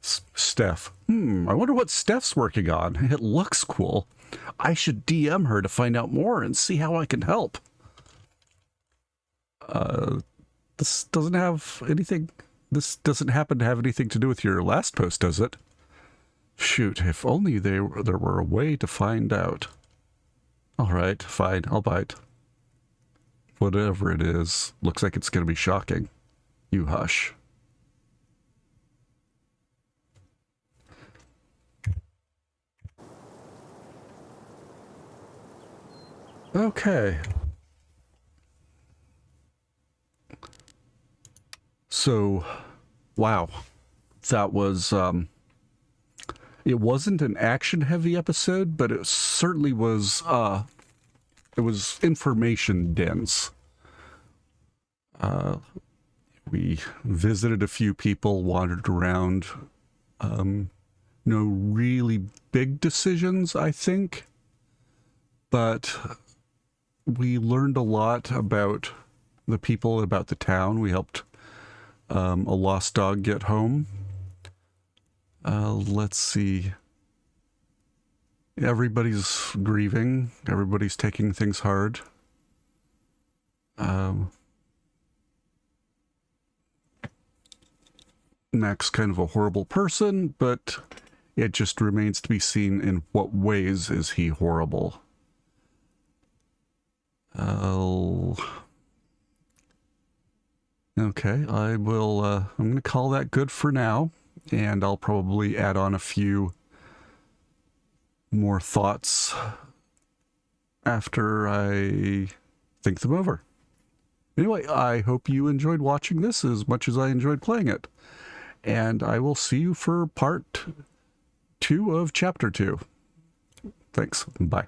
Steph. I wonder what Steph's working on. It looks cool. I should DM her to find out more and see how I can help. This doesn't have anything... This doesn't happen to have anything to do with your last post, does it? Shoot, if only there were a way to find out. Alright, fine, I'll bite. Whatever it is, looks like it's gonna be shocking. You hush. Okay. So, wow. That was It wasn't an action-heavy episode, but it certainly was, it was information dense. We visited a few people, wandered around. No really big decisions, I think. But we learned a lot about the people, about the town. We helped a lost dog get home. Let's see. Everybody's grieving. Everybody's taking things hard. Mac's kind of a horrible person, but it just remains to be seen in what ways is he horrible. Okay, I'm going to call that good for now, and I'll probably add on a few more thoughts after I think them over. Anyway, I hope you enjoyed watching this as much as I enjoyed playing it, and I will see you for part 2 of chapter 2. Thanks. Bye.